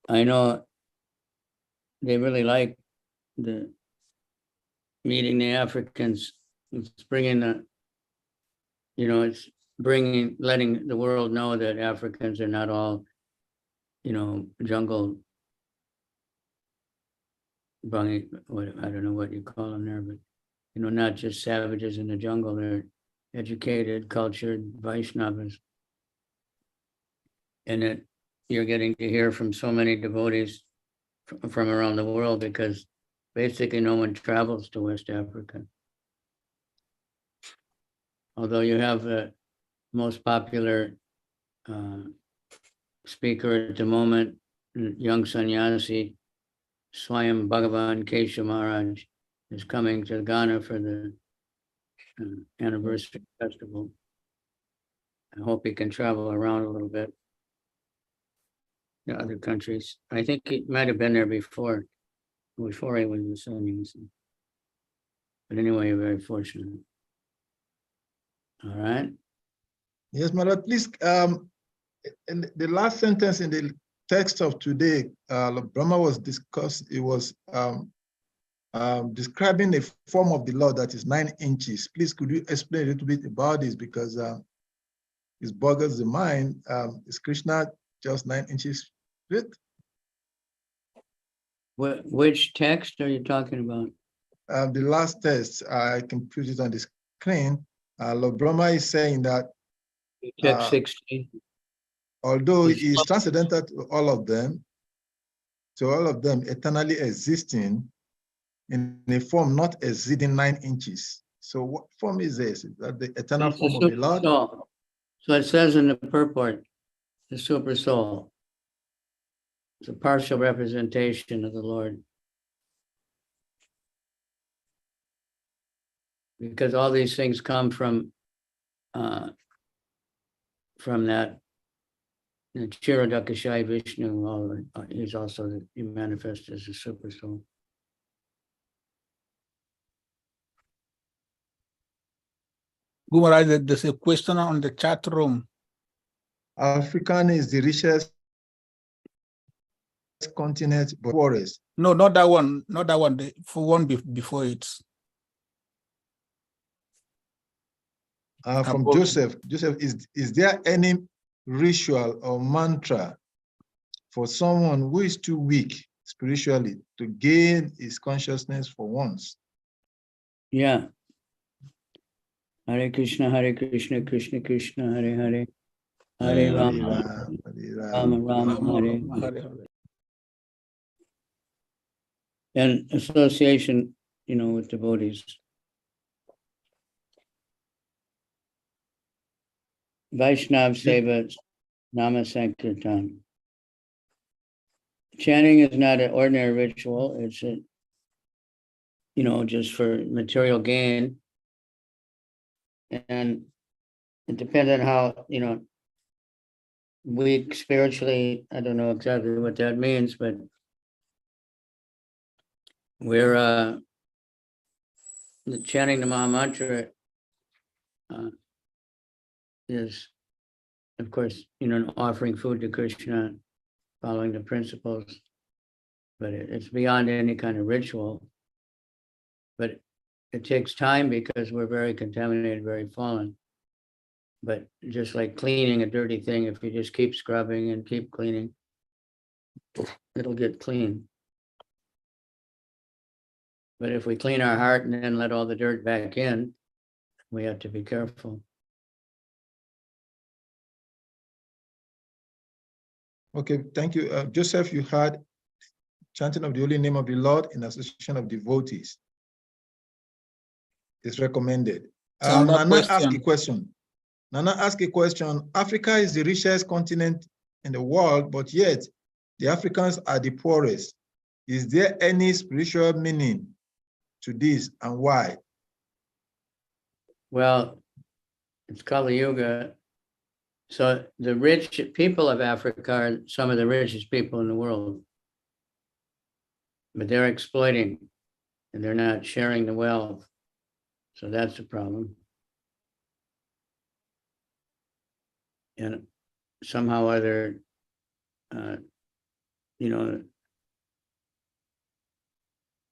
I know they really like the meeting the Africans. It's bringing the, it's letting the world know that Africans are not all, jungle, bungy, I don't know what you call them there, but, not just savages in the jungle. They're educated, cultured Vaishnavas. And that you're getting to hear from so many devotees from around the world, because basically no one travels to West Africa. although you have the most popular speaker at the moment, young sannyasi, Swami Bhagavan Kesha Maharaj, is coming to Ghana for the anniversary festival. I hope he can travel around a little bit to other countries. I think he might have been there before he was in sannyasi. But anyway, very fortunate. All right. Yes, Maharaj, please, in the last sentence in the text of today, Lord Brahma was describing a form of the Lord that is 9 inches. Please, could you explain a little bit about this, because it boggles the mind. Is Krishna just 9 inches width? Which text are you talking about? The last text, I can put it on the screen. Lord Brahma is saying that Text 16. although he is transcendental to all of them, eternally existing in a form not exceeding 9 inches. So what form is this? Is that the eternal form of the Lord? Soul. So it says in the purport, the super soul. It's a partial representation of the Lord. Because all these things come from that Chiradakashai Vishnu. He's also he manifests as a super soul. Gumaraj, there's a question on the chat room. African is the richest continent, but poorest. No, not that one. Not that one. The one before it. From Joseph. Joseph, is there any ritual or mantra for someone who is too weak spiritually to gain his consciousness for once? Yeah. Hare Krishna, Krishna Krishna, Hare Hare. Hare Rama, Rama, Hare Hare. And association, with devotees. Vaishnav Seva Nama Sankirtan. Chanting is not an ordinary ritual. It's just for material gain. And it depends on how, weak spiritually. I don't know exactly what that means, but we're chanting the Maha Mantra is, of course, offering food to Krishna, following the principles, but it's beyond any kind of ritual. But it takes time because we're very contaminated, very fallen. But just like cleaning a dirty thing, if you just keep scrubbing and keep cleaning, it'll get clean. But if we clean our heart and then let all the dirt back in, we have to be careful. Okay, thank you. Joseph, you had chanting of the holy name of the Lord in association of devotees. It's recommended. Nana asked a question. Africa is the richest continent in the world, but yet the Africans are the poorest. Is there any spiritual meaning to this, and why? Well, it's Kali Yuga. So the rich people of Africa are some of the richest people in the world. But they're exploiting and they're not sharing the wealth. So that's a problem. And somehow or other,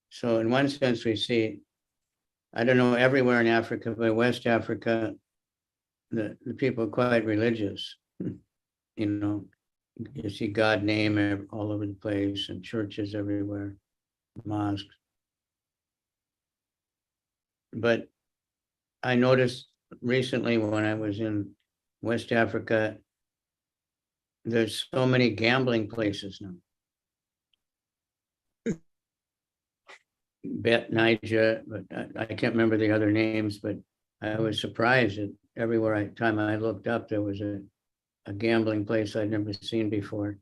so in one sense we see, I don't know, everywhere in Africa, but West Africa, the people are quite religious. You see God name all over the place and churches everywhere, mosques. But I noticed recently when I was in West Africa, there's so many gambling places now. Bet Niger, but I can't remember the other names, but I was surprised that everywhere time I looked up, there was a gambling place I'd never seen before.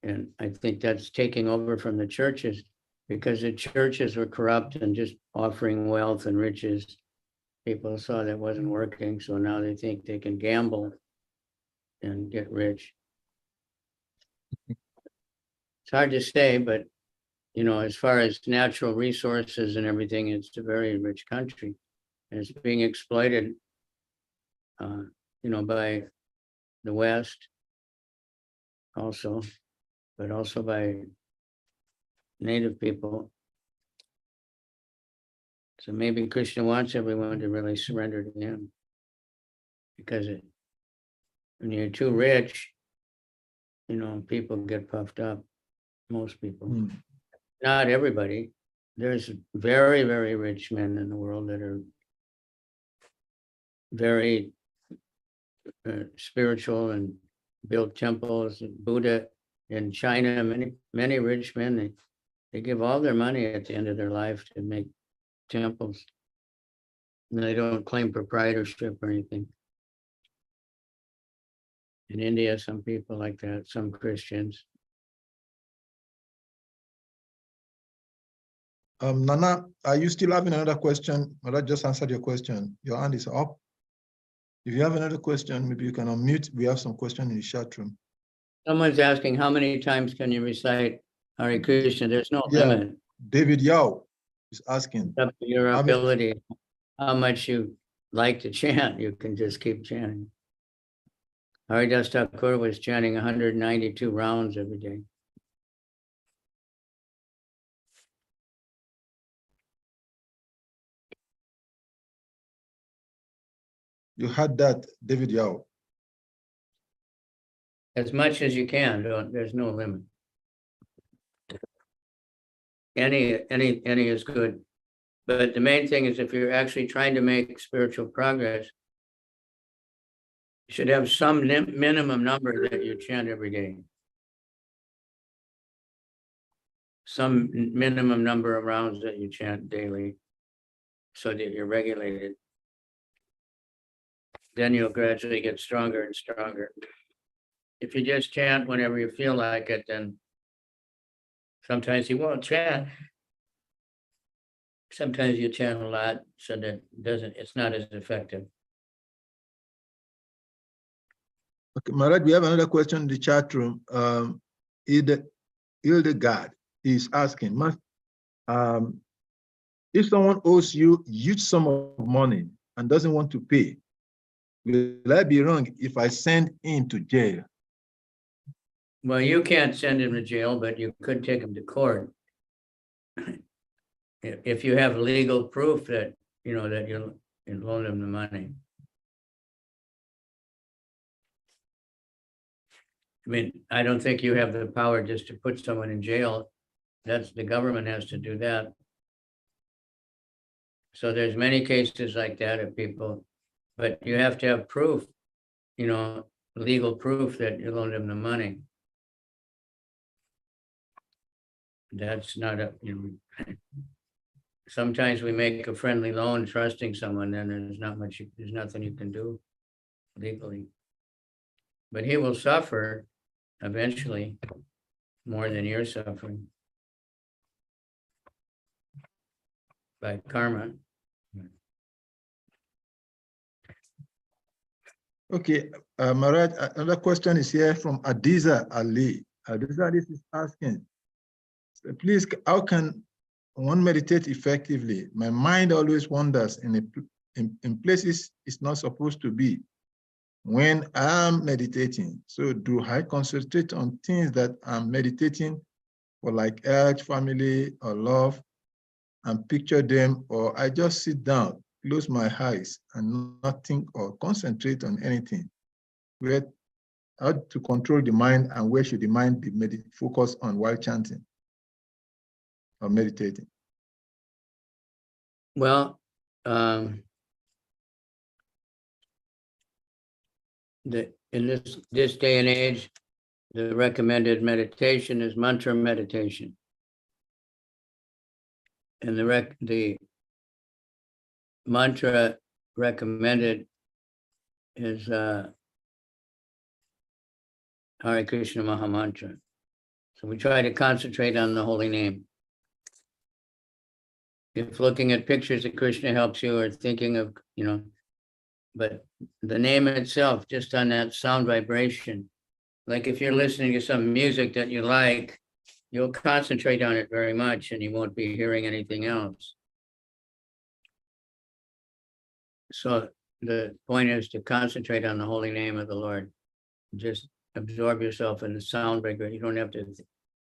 And I think that's taking over from the churches, because the churches were corrupt and just offering wealth and riches. People saw that wasn't working, so now they think they can gamble and get rich. It's hard to say, but you know, as far as natural resources and everything, it's a very rich country, and it's being exploited, you know, by the West also, but also by native people. So maybe Krishna wants everyone to really surrender to him, because when you're too rich, you know, people get puffed up. Most people, not everybody. There's very, very rich men in the world that are very spiritual and built temples. Buddha in China, many rich men, they give all their money at the end of their life to make temples. And they don't claim proprietorship or anything. In India, some people like that, some Christians. Nana, are you still having another question? Well, I just answered your question. Your hand is up. If you have another question, maybe you can unmute. We have some questions in the chat room. Someone's asking, how many times can you recite Hare Krishna? There's no limit. David Yao is asking. Up to your ability, how much you like to chant, you can just keep chanting. Haridas Thakur was chanting 192 rounds every day. You had that, David Yao. As much as you can, there's no limit. Any is good. But the main thing is, if you're actually trying to make spiritual progress, you should have some minimum number that you chant every day. Some minimum number of rounds that you chant daily, so that you're regulated. Then you'll gradually get stronger and stronger. If you just chant whenever you feel like it, then sometimes you won't chant. Sometimes you chant a lot, so that it's not as effective. Okay, Maharaj, we have another question in the chat room. Hildegard is asking, if someone owes you a huge sum of money and doesn't want to pay, will I be wrong if I send him to jail? Well, you can't send him to jail, but you could take him to court. If you have legal proof that, you know, that you loaned him the money. I mean, I don't think you have the power just to put someone in jail. That's the government has to do that. So there's many cases like that of people, but you have to have proof, you know, legal proof that you loaned him the money. That's not a, you know, sometimes we make a friendly loan trusting someone, then there's nothing you can do legally. But he will suffer eventually more than you're suffering by karma. Okay, Maharaj, another question is here from Adiza Ali. Adiza Ali is asking, please, how can one meditate effectively? My mind always wanders in places it's not supposed to be when I'm meditating. So do I concentrate on things that I'm meditating for, like health, family, or love, and picture them, or I just sit down, close my eyes, and not think or concentrate on anything? How to control the mind, and where should the mind be focused on while chanting or meditating? Well, in this day and age, the recommended meditation is mantra meditation. And the mantra recommended is Hare Krishna Mahamantra. So we try to concentrate on the holy name. If looking at pictures of Krishna helps you, or thinking of, but the name itself, just on that sound vibration, like if you're listening to some music that you like, you'll concentrate on it very much and you won't be hearing anything else. So the point is to concentrate on the holy name of the Lord. Just absorb yourself in the sound vibration. You don't have to,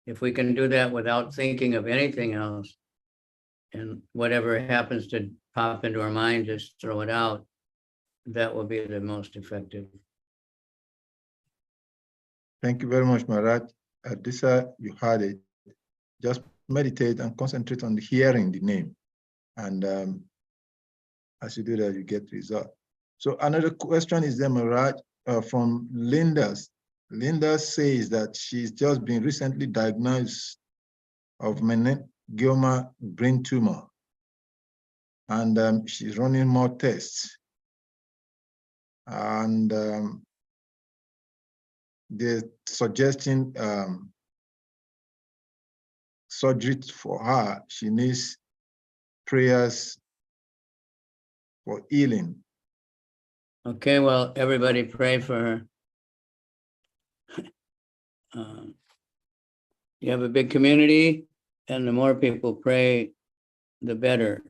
if we can do that without thinking of anything else, and whatever happens to pop into our mind, just throw it out. That will be the most effective. Thank you very much, Maharaj. Adisa, you had it. Just meditate and concentrate on hearing the name. And as you do that, you get result. So another question is then, Maharaj, from Linda. Linda says that she's just been recently diagnosed of meningioma brain tumor. And she's running more tests. And they're suggesting surgery for her. She needs prayers for healing. Okay, well, everybody pray for her. You have a big community, and the more people pray, the better.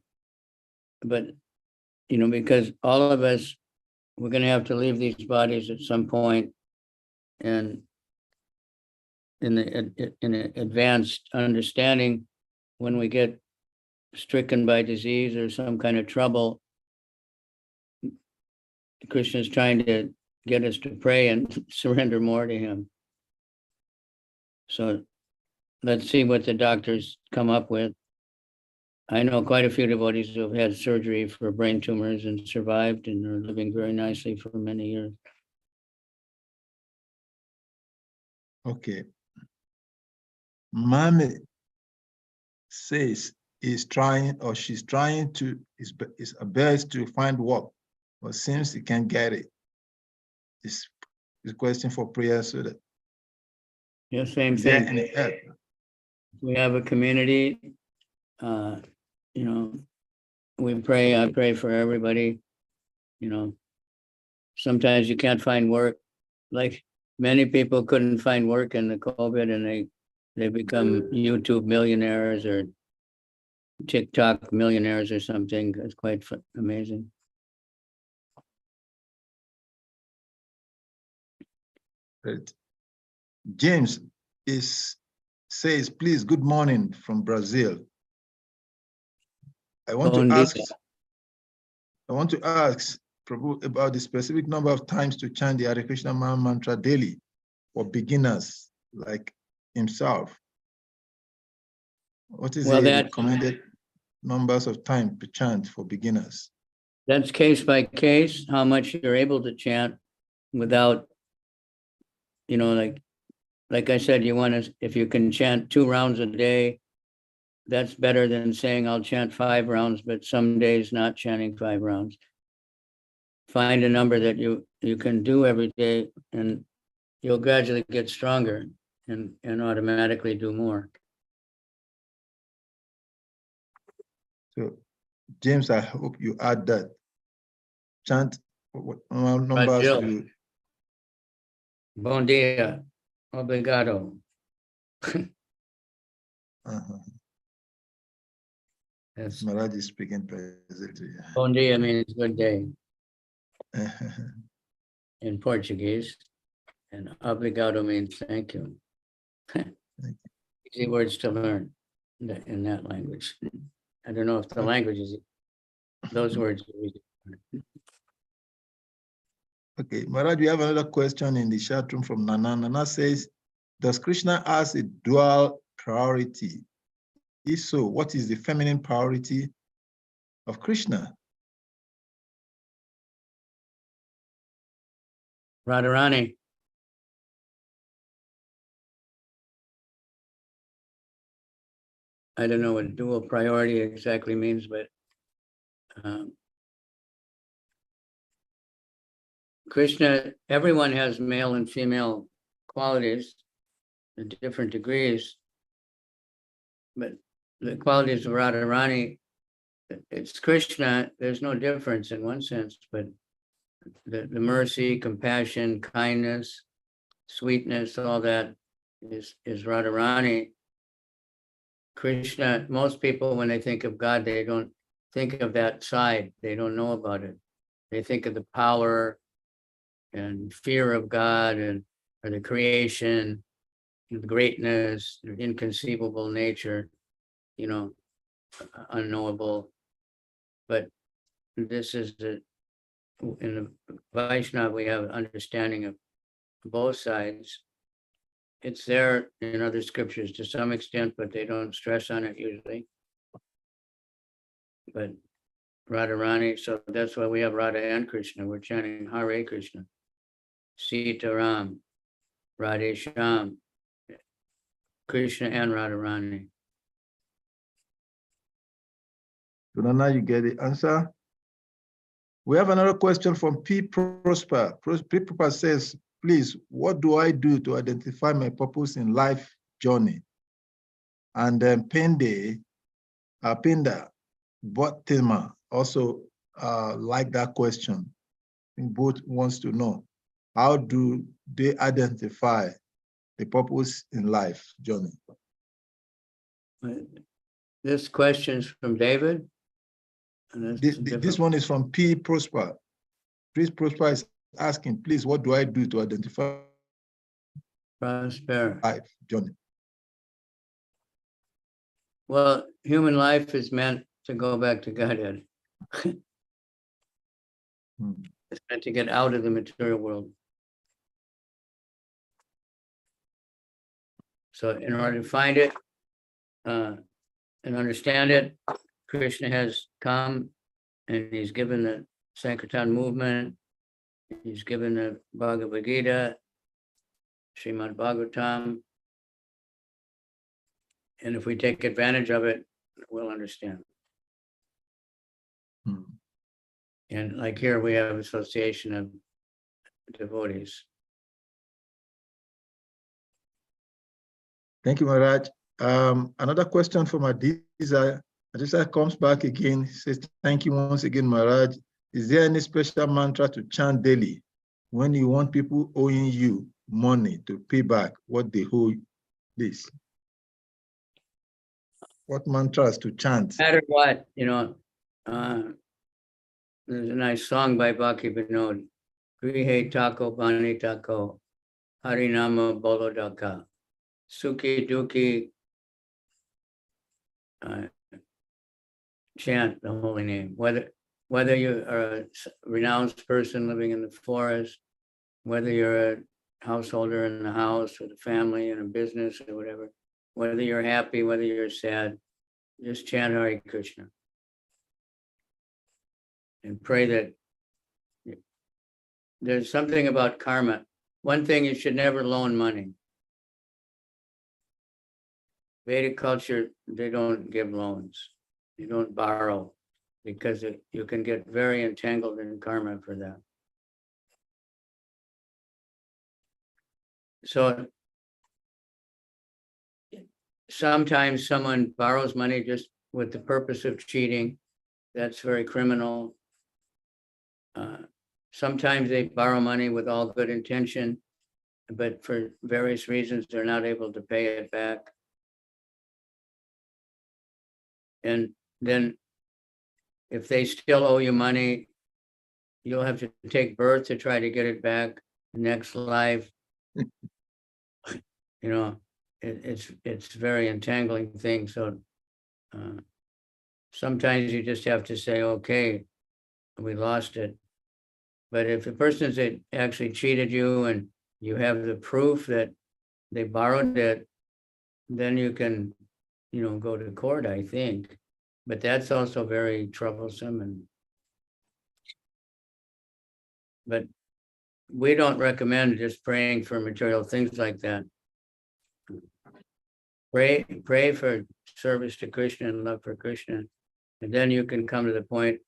But, because all of us, we're going to have to leave these bodies at some point, and in the advanced understanding, when we get stricken by disease or some kind of trouble, Krishna is trying to get us to pray and surrender more to him. So let's see what the doctors come up with. I know quite a few devotees who have had surgery for brain tumors and survived and are living very nicely for many years. Okay. Mami says she's trying his best to find work, but seems he can't get it. It's a question for prayer so that. Yeah, same thing. Any help? We have a community, we pray, I pray for everybody. Sometimes you can't find work. Like many people couldn't find work in the COVID, and they become YouTube millionaires or TikTok millionaires or something. It's quite amazing. Right. James says, please, good morning from Brazil. I want to ask Prabhu about the specific number of times to chant the Hare Krishna Maha Mantra daily for beginners like himself. What is the recommended numbers of time to chant for beginners? That's case by case, how much you're able to chant without, like I said, if you can chant 2 rounds a day, that's better than saying I'll chant 5 rounds, but some days not chanting 5 rounds. Find a number that you can do every day, and you'll gradually get stronger and automatically do more. So, James, I hope you add that. Chant numbers you. Bom dia. Obrigado. Yes. Maharaj is speaking presently. Bom dia means good day in Portuguese, and obrigado means thank you. Easy words to learn in that language. I don't know if the language is, those words are easy to learn. Okay, Maharaj, we have another question in the chat room from Nana. Nana says, does Krishna has a dual priority? If so, what is the feminine priority of Krishna? Radharani. I don't know what dual priority exactly means, but Krishna, everyone has male and female qualities in different degrees, but the qualities of Radharani, it's Krishna, there's no difference in one sense, but the mercy, compassion, kindness, sweetness, all that is Radharani. Krishna, most people, when they think of God, they don't think of that side. They don't know about it. They think of the power and fear of God or the creation, the greatness, the inconceivable nature, unknowable. But this is in the Vaishnava, we have understanding of both sides. It's there in other scriptures to some extent, but they don't stress on it usually. But Radharani, so that's why we have Radha and Krishna. We're chanting Hare Krishna, Sita Ram, Radhe Shyam, Krishna and Radharani. So now you get the answer. We have another question from P. Prosper. P. Prosper says, please, what do I do to identify my purpose in life journey? And then Pinda Bottima also like that question. I think both wants to know, how do they identify the purpose in life journey? This question is from David. And this one is from P. Prosper. P. Prosper is asking, please, what do I do to identify Prosper life journey? Well, human life is meant to go back to Godhead. It's meant to get out of the material world. So in order to find it and understand it, Krishna has come and he's given the Sankirtan movement. He's given the Bhagavad Gita, Srimad Bhagavatam. And if we take advantage of it, we'll understand. And like here, we have association of devotees. Thank you, Maharaj. Another question from Adisa. Adisa comes back again. He says, thank you once again, Maharaj. Is there any special mantra to chant daily when you want people owing you money to pay back what they owe this? What mantras to chant? No matter what, there's a nice song by Bhakti Vinod. Grihe tako bani tako, harinama bolodaka, sukhi dukhi, chant the holy name. Whether you are a renounced person living in the forest, whether you're a householder in the house with a family and a business or whatever, whether you're happy, whether you're sad, just chant Hare Krishna. And pray that there's something about karma. One thing, you should never loan money. Vedic culture, they don't give loans. You don't borrow because you can get very entangled in karma for that. So sometimes someone borrows money just with the purpose of cheating. That's very criminal. Sometimes they borrow money with all good intention, but for various reasons, they're not able to pay it back. And then if they still owe you money, you'll have to take birth to try to get it back next life. It's very entangling thing. So sometimes you just have to say, okay, we lost it. But if the person's actually cheated you and you have the proof that they borrowed it, then you can, go to court, I think. But that's also very troublesome. But we don't recommend just praying for material things like that. Pray for service to Krishna and love for Krishna. And then you can come to the point,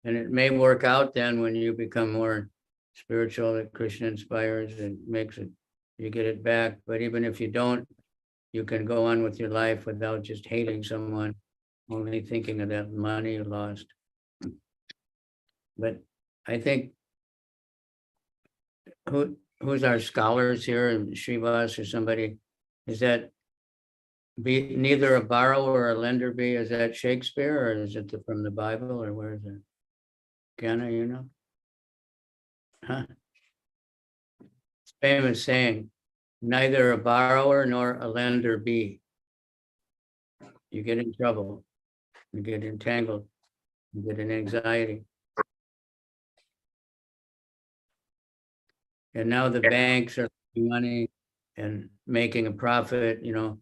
and it may work out then when you become more spiritual that Krishna inspires and makes it, you get it back. But even if you don't, you can go on with your life without just hating someone, only thinking of that money you lost. But I think who's our scholars here, Srivas or somebody, is that be neither a borrower or a lender be? Is that Shakespeare or is it from the Bible or where is it? Kenna, you know? Huh? It's famous saying, neither a borrower nor a lender be. You get in trouble, you get entangled, you get in anxiety. And now the banks are making money and making a profit, you know,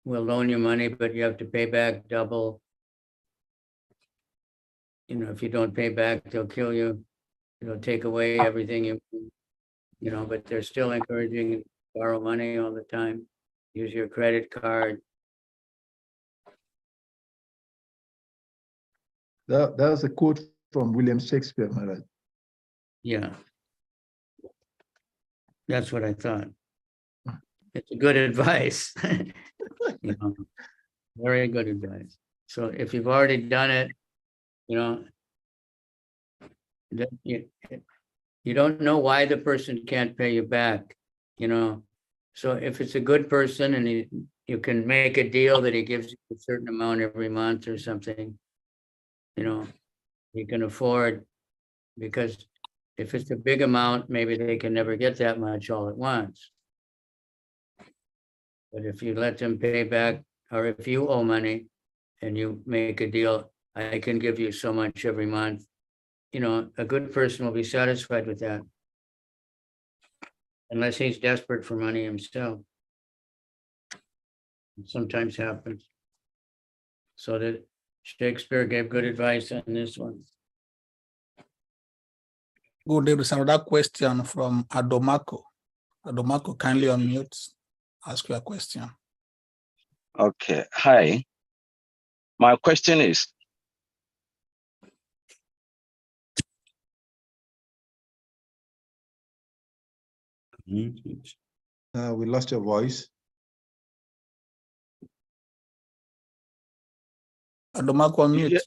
we'll loan you money, but you have to pay back double. You know, if you don't pay back, they'll kill you. They'll take away everything you know, but they're still encouraging you to borrow money all the time. Use your credit card. That's a quote from William Shakespeare, Maharaj. Yeah. That's what I thought. It's a good advice. You know, very good advice. So if you've already done it, you know, you don't know why the person can't pay you back, you know. So if it's a good person and you can make a deal that he gives you a certain amount every month or something, you know, you can afford, because if it's a big amount, maybe they can never get that much all at once. But if you let them pay back, or if you owe money and you make a deal, I can give you so much every month, you know, a good person will be satisfied with that. Unless he's desperate for money himself. It sometimes happens. So that Shakespeare gave good advice on this one. Good. There is another question from Adomako. Adomako, kindly unmute. Ask your question. Okay. Hi. My question is, We lost your voice. Adomako, unmute.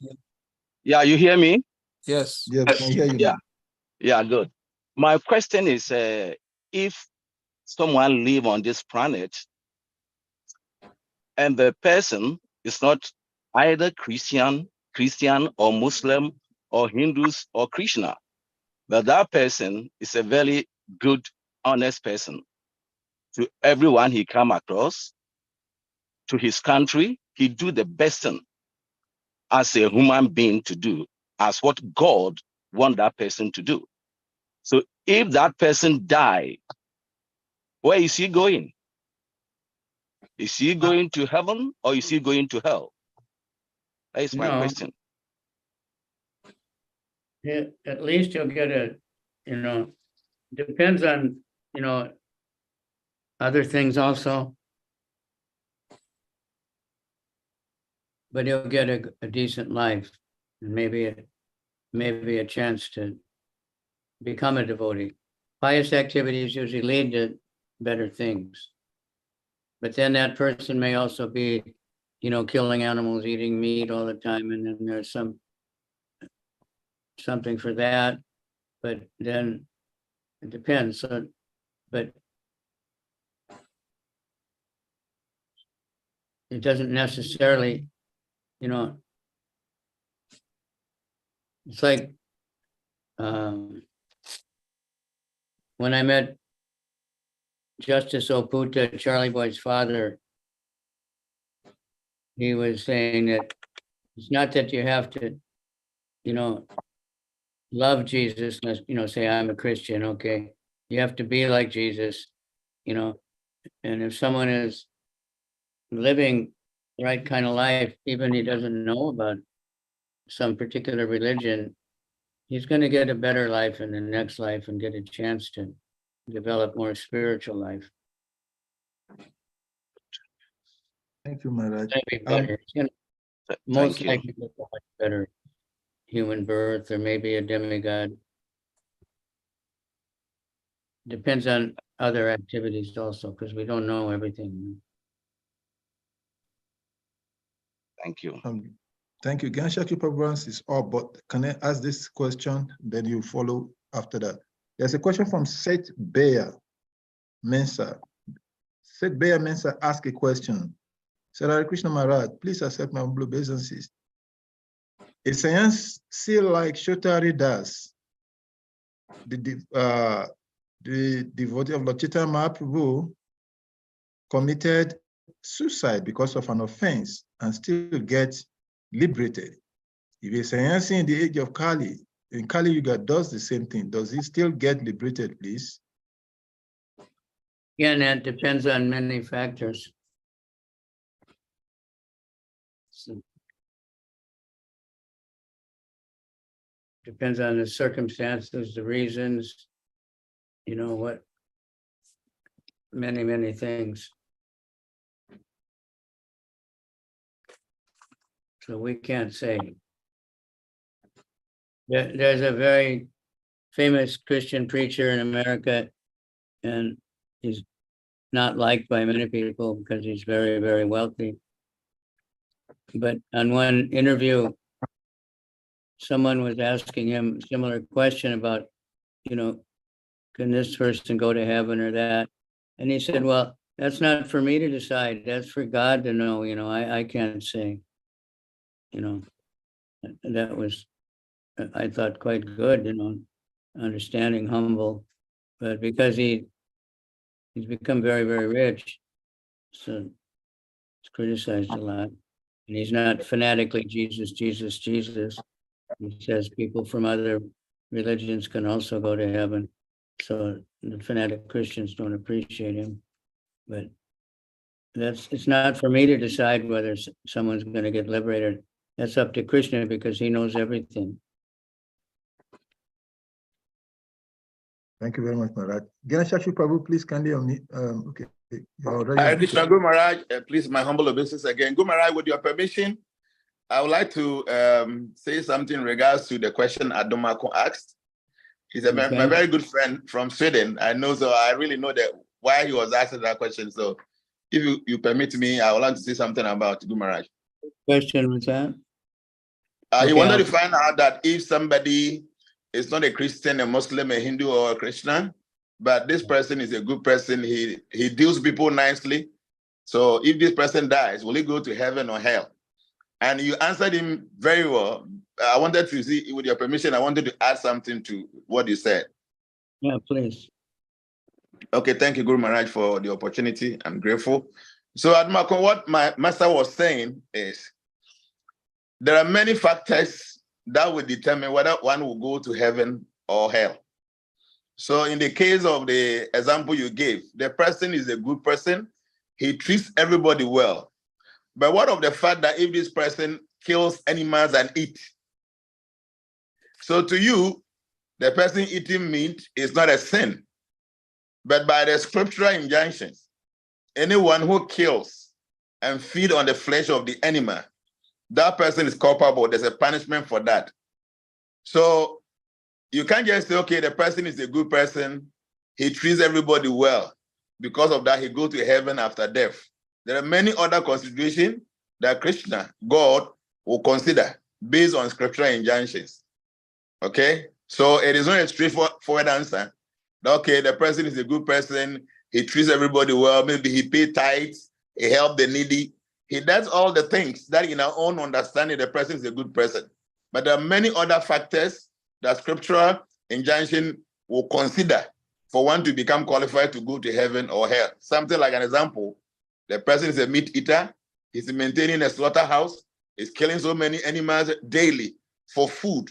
Yeah, you hear me? Yes. Yeah, we can hear you. Yeah. Yeah, good. My question is, if someone live on this planet and the person is not either Christian or Muslim or Hindus or Krishna, but that person is a very good, honest person. To everyone he come across, to his country, he do the best thing as a human being to do, as what God want that person to do. So if that person die, where is he going? Is he going to heaven or is he going to hell? That is my question. Yeah, at least you'll get a, you know, depends on, you know, other things also. But you'll get a decent life and maybe a chance to become a devotee. Pious activities usually lead to better things. But then that person may also be, you know, killing animals, eating meat all the time, and then there's something for that. But then it depends. So, but it doesn't necessarily, you know, it's like when I met Justice Oputa, Charlie Boy's father, he was saying that it's not that you have to, you know, love Jesus, you know, say I'm a Christian, okay. You have to be like Jesus, you know, and if someone is living the right kind of life, even he doesn't know about some particular religion, he's going to get a better life in the next life and get a chance to develop more spiritual life. Thank you, Maharaj. Maybe better. It's going to most likely get a much better human birth, or maybe a demigod. depends on other activities also, because we don't know everything. Thank you. Thank you. Ganshaki Prabhupada is up, but can I ask this question? Then you follow after that. There's a question from Seth Bayer Mensa. Seth Bayer Mensa asked a question. Said, Hare Krishna Maharaj, please accept my humble obeisances. A science still like Shotari Das, the devotee of Lord Chaitanya Mahaprabhu, committed suicide because of an offense and still get liberated. If a science in the age of Kali, in Kali Yuga does the same thing, does he still get liberated, please? Again, that depends on many factors. So, depends on the circumstances, the reasons, what, many things. So we can't say. There's a very famous Christian preacher in America, and he's not liked by many people because he's very, very wealthy. But on one interview, someone was asking him a similar question about, can this person go to heaven or that? And he said, well, that's not for me to decide. That's for God to know. I can't say. That was, I thought, quite good, understanding, humble. But because he's become very, very rich, so it's criticized a lot. And he's not fanatically Jesus. He says people from other religions can also go to heaven. So the fanatic Christians don't appreciate him. But it's not for me to decide whether someone's going to get liberated. That's up to Krishna because he knows everything. Thank you very much, Maharaj. Ganashakshi Prabhu, please kindly on me. Okay. Hare Krishna, Guru Maharaj, please, my humble obeisance again. Guru Maharaj, with your permission, I would like to say something in regards to the question Adomako asked. He's my very good friend from Sweden. I know, so I really know that why he was asking that question. So if you permit me, I would like to say something about Guru Maharaj. Question was that? He wanted to find out that if somebody is not a Christian, a Muslim, a Hindu, or a Christian, but this person is a good person, he deals people nicely. So if this person dies, will he go to heaven or hell? And you answered him very well. I wanted to see, with your permission, I wanted to add something to what you said. Yeah, please. Okay, thank you, Guru Maharaj, for the opportunity. I'm grateful. So, Admakon, what my master was saying is, there are many factors that will determine whether one will go to heaven or hell. So in the case of the example you gave, the person is a good person. He treats everybody well. But what of the fact that if this person kills animals and eats? So to you, the person eating meat is not a sin. But by the scriptural injunctions, anyone who kills and feeds on the flesh of the animal, that person is culpable. There's a punishment for that. So you can't just say, okay, the person is a good person. He treats everybody well. Because of that, he goes to heaven after death. There are many other considerations that Krishna, God, will consider based on scriptural injunctions. Okay? So it is not a straightforward answer. Okay, the person is a good person. He treats everybody well. Maybe he pays tithes. He helps the needy. He does all the things that in our own understanding, the person is a good person. But there are many other factors that scriptural injunction will consider for one to become qualified to go to heaven or hell. Something like an example, the person is a meat eater. He's maintaining a slaughterhouse. He's killing so many animals daily for food,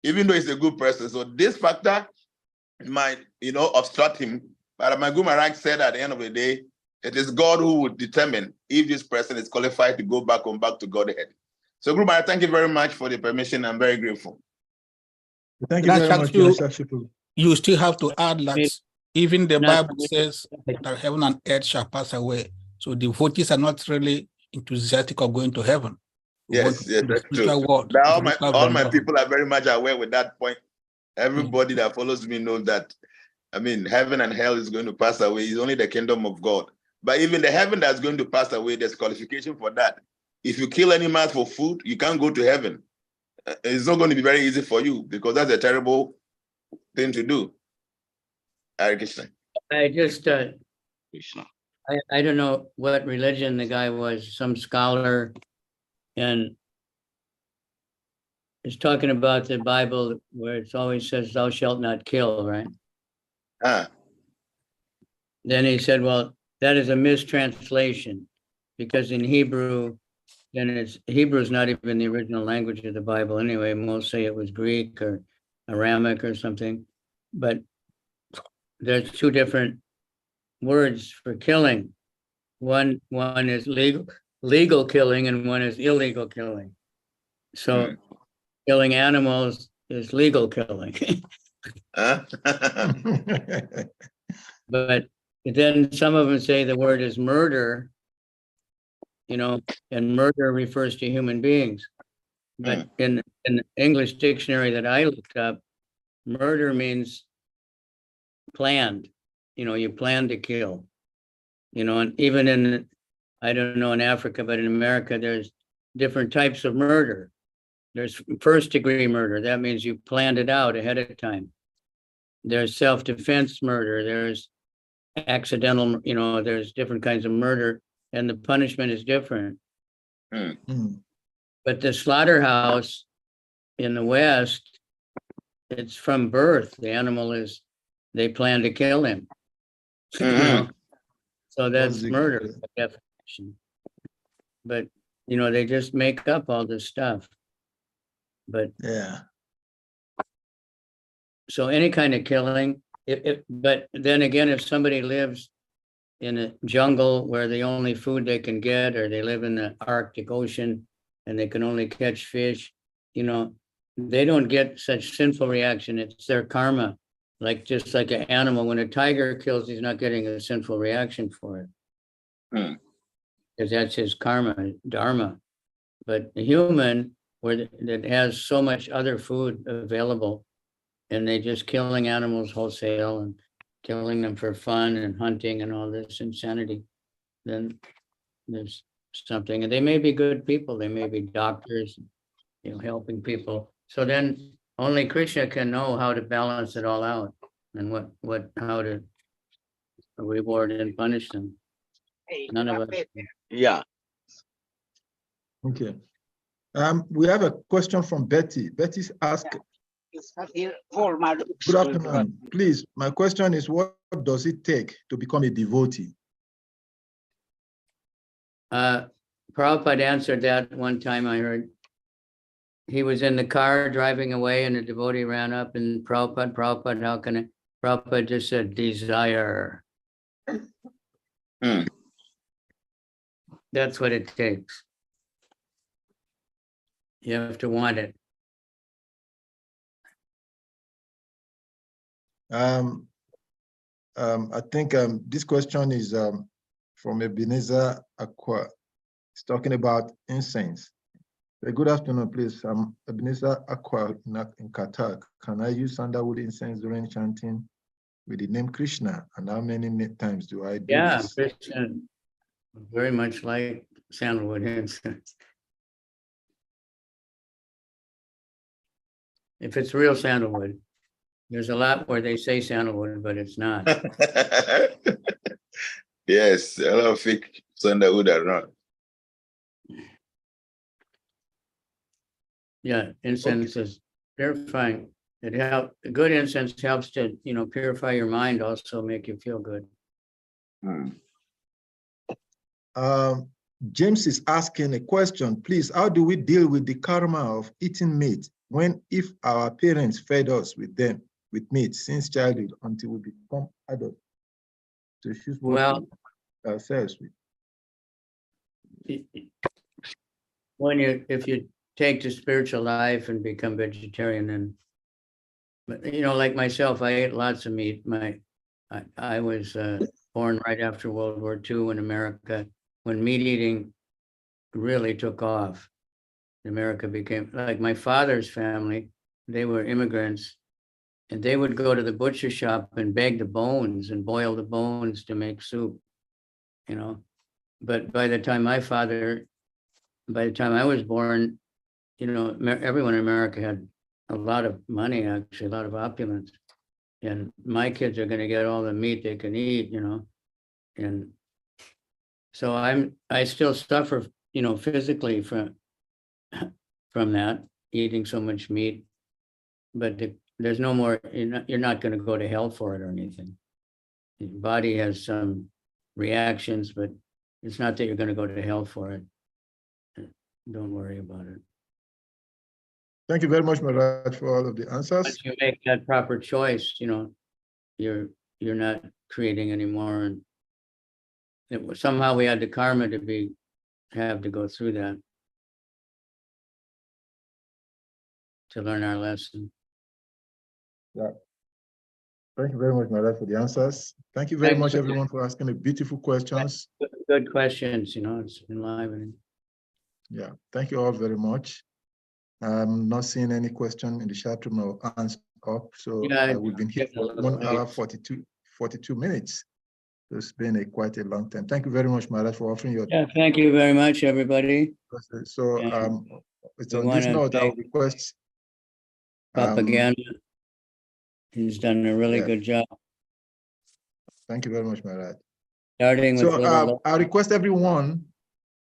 even though he's a good person. So this factor might, obstruct him. But my Guru Maharaj said at the end of the day, it is God who would determine if this person is qualified to go back to Godhead. So, Guru Maharaj, thank you very much for the permission. I'm very grateful. Thank you very much, Ganashakshi. You still have to add that even the Bible says that heaven and earth shall pass away. So devotees are not really enthusiastic of going to heaven. Yes, that's true. World, all my people are very much aware with that point. Everybody that follows me knows that I mean, heaven and hell is going to pass away. It's only the kingdom of God. But even the heaven that's going to pass away, there's qualification for that. If you kill animals for food, you can't go to heaven. It's not going to be very easy for you because that's a terrible thing to do. Hare Krishna. I just, Krishna. I don't know what religion the guy was, some scholar, and is talking about the Bible where it always says, thou shalt not kill, right? Then he said, well, that is a mistranslation because in Hebrew, then Hebrew is not even the original language of the Bible anyway. Most say it was Greek or Aramic or something, but there's two different words for killing. One is legal killing and one is illegal killing. So killing animals is legal killing. But then some of them say the word is murder, and murder refers to human beings. But in the English dictionary that I looked up, murder means planned. You plan to kill. And even in, I don't know in Africa, but in America, there's different types of murder. There's first degree murder. That means you planned it out ahead of time. There's self-defense murder. There's accidental, there's different kinds of murder, and the punishment is different. But the slaughterhouse in the West, it's from birth. The animal they plan to kill him. So that's murder by definition. But, they just make up all this stuff. But yeah. So any kind of killing, but then again, if somebody lives in a jungle where the only food they can get, or they live in the Arctic Ocean and they can only catch fish, they don't get such sinful reaction. It's their karma. Just like an animal, when a tiger kills, he's not getting a sinful reaction for it. Because that's his karma, dharma. But a human that has so much other food available, and they just killing animals wholesale and killing them for fun and hunting and all this insanity, then there's something. And they may be good people. They may be doctors, helping people. So then only Krishna can know how to balance it all out and how to reward and punish them. None of us. Yeah. Okay. We have a question from Betty. Betty's asked, good afternoon. Please, my question is, what does it take to become a devotee? Prabhupada answered that one time. I heard he was in the car driving away and a devotee ran up and Prabhupada, how can I? Prabhupada just said, desire. That's what it takes. You have to want it. I think this question is from Ebenezer Aqua. It's talking about incense. Good afternoon, please. I'm Ebenezer Aqua in Qatar. Can I use sandalwood incense during chanting with the name Krishna? And how many times do I do this? Krishna very much like sandalwood incense. If it's real sandalwood. There's a lot where they say sandalwood, but it's not. Yes, a lot of fake sandalwood are not. Yeah, incense is purifying. It helps. Good incense helps to, purify your mind, also make you feel good. James is asking a question. Please, how do we deal with the karma of eating meat if our parents fed us with meat since childhood until we become adults? To choose what ourselves with. If you take to spiritual life and become vegetarian, then, like myself, I ate lots of meat. I was born right after World War II in America, when meat eating really took off. America became, like my father's family, they were immigrants And they would go to the butcher shop and bag the bones and boil the bones to make soup, you know. But by the time I was born, you know, everyone in America had a lot of money, actually, a lot of opulence. And my kids are going to get all the meat they can eat, you know. And so I still suffer, you know, physically from that, eating so much meat. But there's no more, you're not going to go to hell for it or anything. Your body has some reactions, but it's not that you're going to go to hell for it. Don't worry about it. Thank you very much, Maharaj, for all of the answers. Once you make that proper choice, you know, you're not creating anymore. And somehow we had the karma to have to go through that to learn our lesson. Yeah. Thank you very much, Maharaj, for the answers. Thank you very Thank much, you. everyone, for asking the beautiful questions. Good questions, you know, it's enlivening. Yeah, thank you all very much. I'm not seeing any question in the chat room or hands up, so Yeah, we've been here for 1 hour 42 minutes. So it's been quite a long time. Thank you very much, Maharaj, for offering your. Yeah, thank you very much, everybody. So it's on this note, I'll request Propaganda. He's done a really yeah. good job. Thank you very much, Maharaj. Starting with I request everyone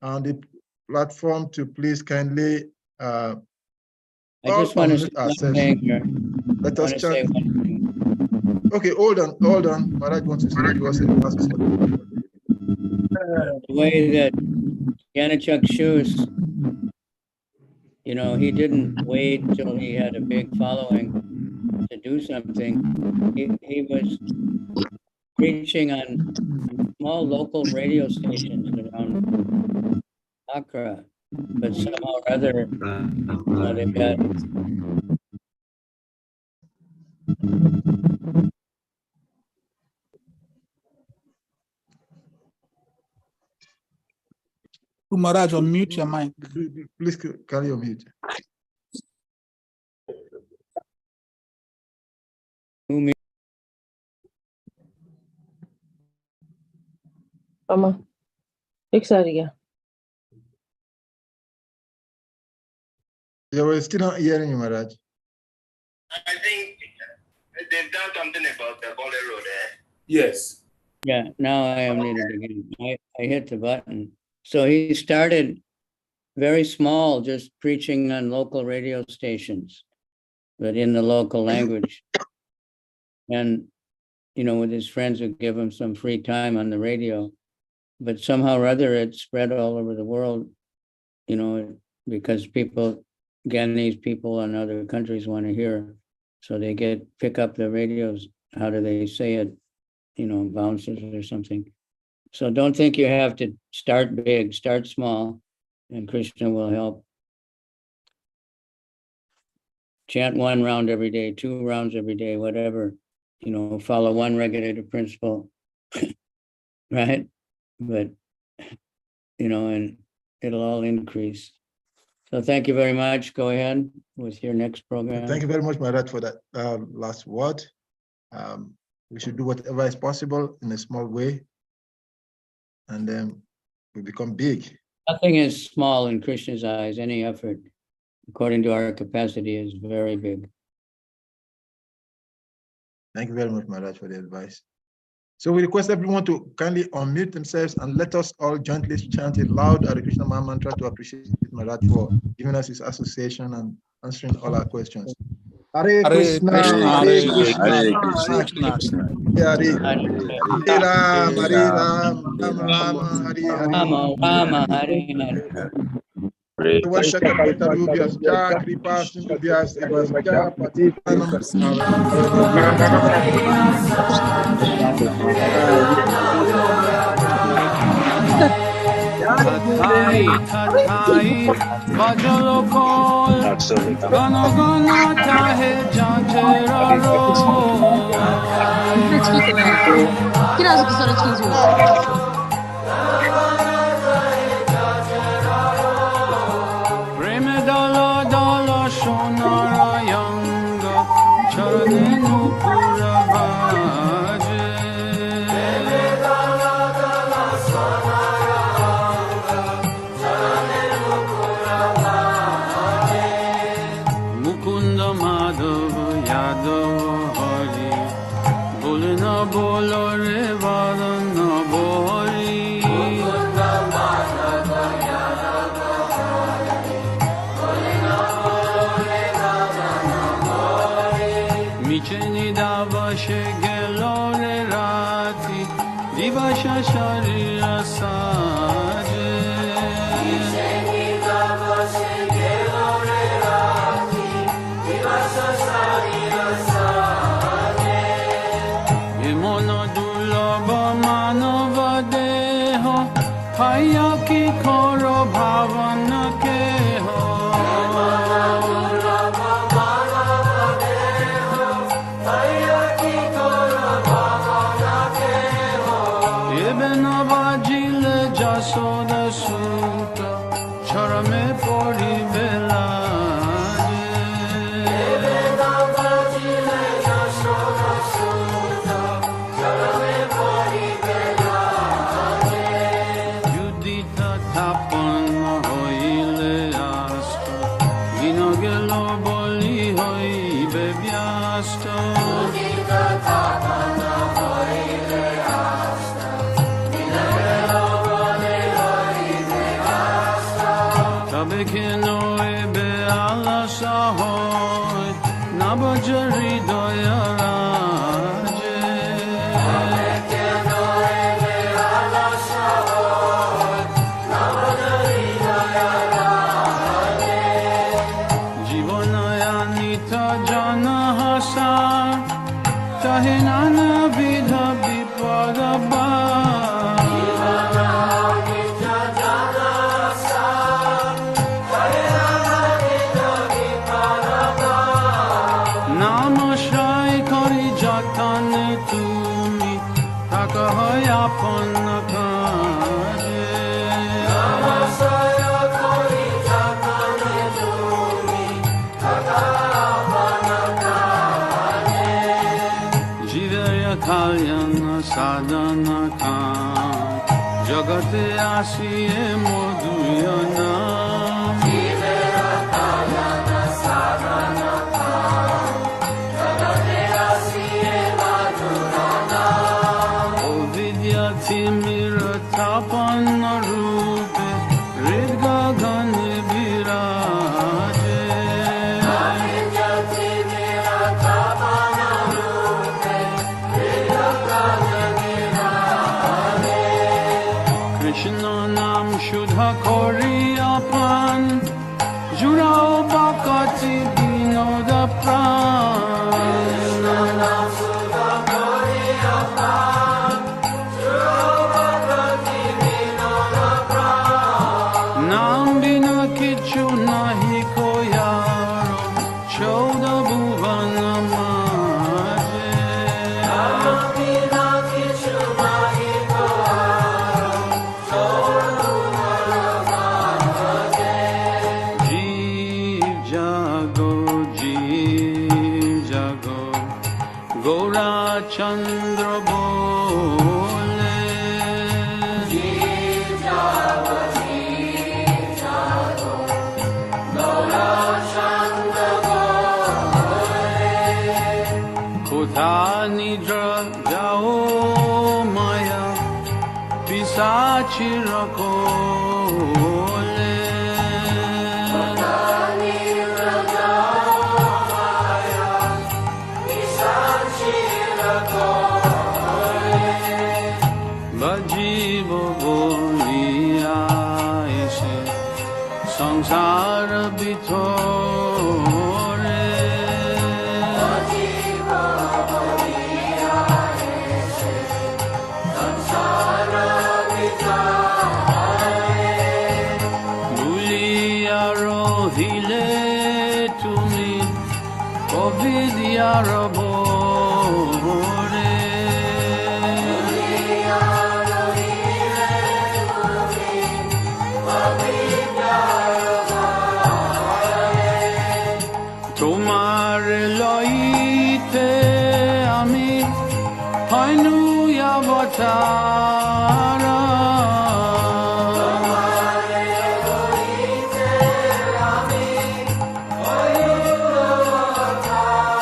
on the platform to please kindly I just want to say one thing here. Let us chat. Okay, hold on. Maharaj wants to give us a message. The way that Yannichuk Shus, you know, he didn't wait till he had a big following to do something. He was preaching on small local radio stations around Accra, but somehow or other, you know, they've got Maharaj, unmute your mic. Please carry your mute. Mama, excited. Yeah, we're still not hearing you, Maharaj. I think they've done something about the bolero there. Yes. Yeah, now I am needed again. I hit the button. So he started very small, just preaching on local radio stations, but in the local language. And, you know, with his friends would give him some free time on the radio. But somehow or other, it spread all over the world, you know, because Ghanese people in other countries want to hear. So they pick up the radios. How do they say it? You know, bounces or something. So don't think you have to start big, start small, and Krishna will help. Chant 1 round every day, 2 rounds every day, whatever, you know, follow one regulative principle, right? But, you know, and it'll all increase. So thank you very much. Go ahead with your next program. Thank you very much, Maharaj, for that last word. We should do whatever is possible in a small way, and then we become big. Nothing is small in Krishna's eyes. Any effort, according to our capacity, is very big. Thank you very much, Maharaj, for the advice. So we request everyone to kindly unmute themselves and let us all jointly chant a loud Hare Krishna Maha Mantra to appreciate Maharaj for giving us his association and answering all our questions. Hare Krishna, Hare Krishna, Hare Krishna, Hare Ram, Hare Ram, Ram Rama, Hare Hare. Rama, Hare Hare. Vashakapatarubhyas, Kripasinubhyas, Evasya, Patitanam, Thathai, bajalo kol, gana gana chahe janjera ro. Birazcık sonra çekiyorum. Prem dala dala shonara yanga, charane Yadav Hari. Bolna bolo re vadana bori. Micheni davashe gelore rati. Divasha sharira saje. Micheni davashe gelore rati. Divasha sharira saje. Imona dulaba manava deho. Haya ki koro bhavana keho. Jasoda Suta Charame Pori Velaje Evena Vajile Jasoda Suta Charame Pori Velaje Yudita Tapan Hoile Asta Vinogelo Boli Hoi Bebiasta Yudita Tapan Hoile Asta Tabekino ebe ala sahoy nabajari doyaraje. Tabekino ebe ala sahoy nabajari doyaraje. Jivonaya nita jana hasa tahinana vidha vipadaba. Sadhana kan jagate asiye moduyana Jivera kalyana sadhana kan jagate asiye moduyana O vidya timira tapana rupe ridga gan viraje O vidya timira tapana rupe ridga gan Krishna nam shudha kori apan Jurao bakati binoda pran Krishna nam shudha kori apan Jurao bakati binoda pran Nam bina kichu nahi koyaro Chauda bhuvana maje Nam bina kichu nahi Chandra bole Jeev jago Gaura Chandra bole Kotha nidra jao maya Pisachi rakole Kotha nidra jao maya Pisachi Bajivo bolia ese sansara bitore Bajivo bolia ese sansara bitore Bulia rohile tumi Ovidya rabore Tomare loite ami hainu yavatara Tomare loite ami hainu yavatara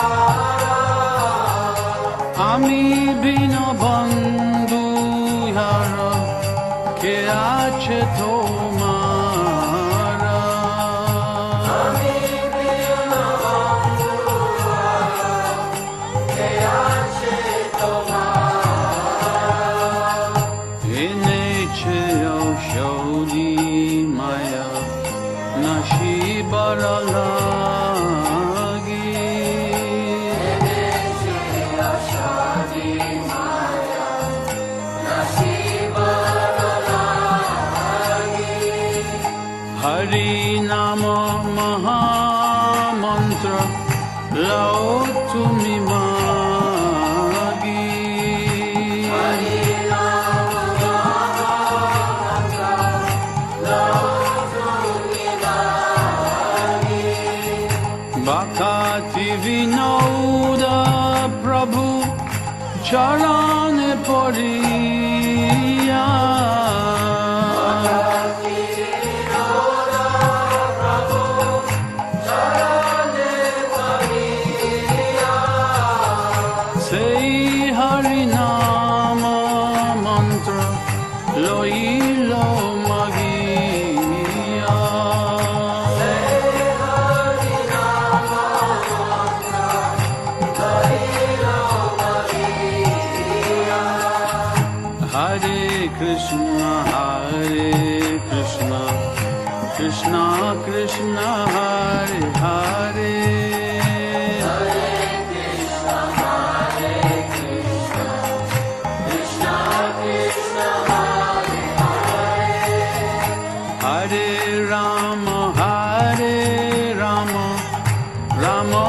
mantra lao tumi magi. Bhakti Vinoda Prabhu Charane Poriya. Say Harinama mantra loilo magiya. Hare Krishna, Krishna Krishna, Hare Hare. Hare Rama, Rama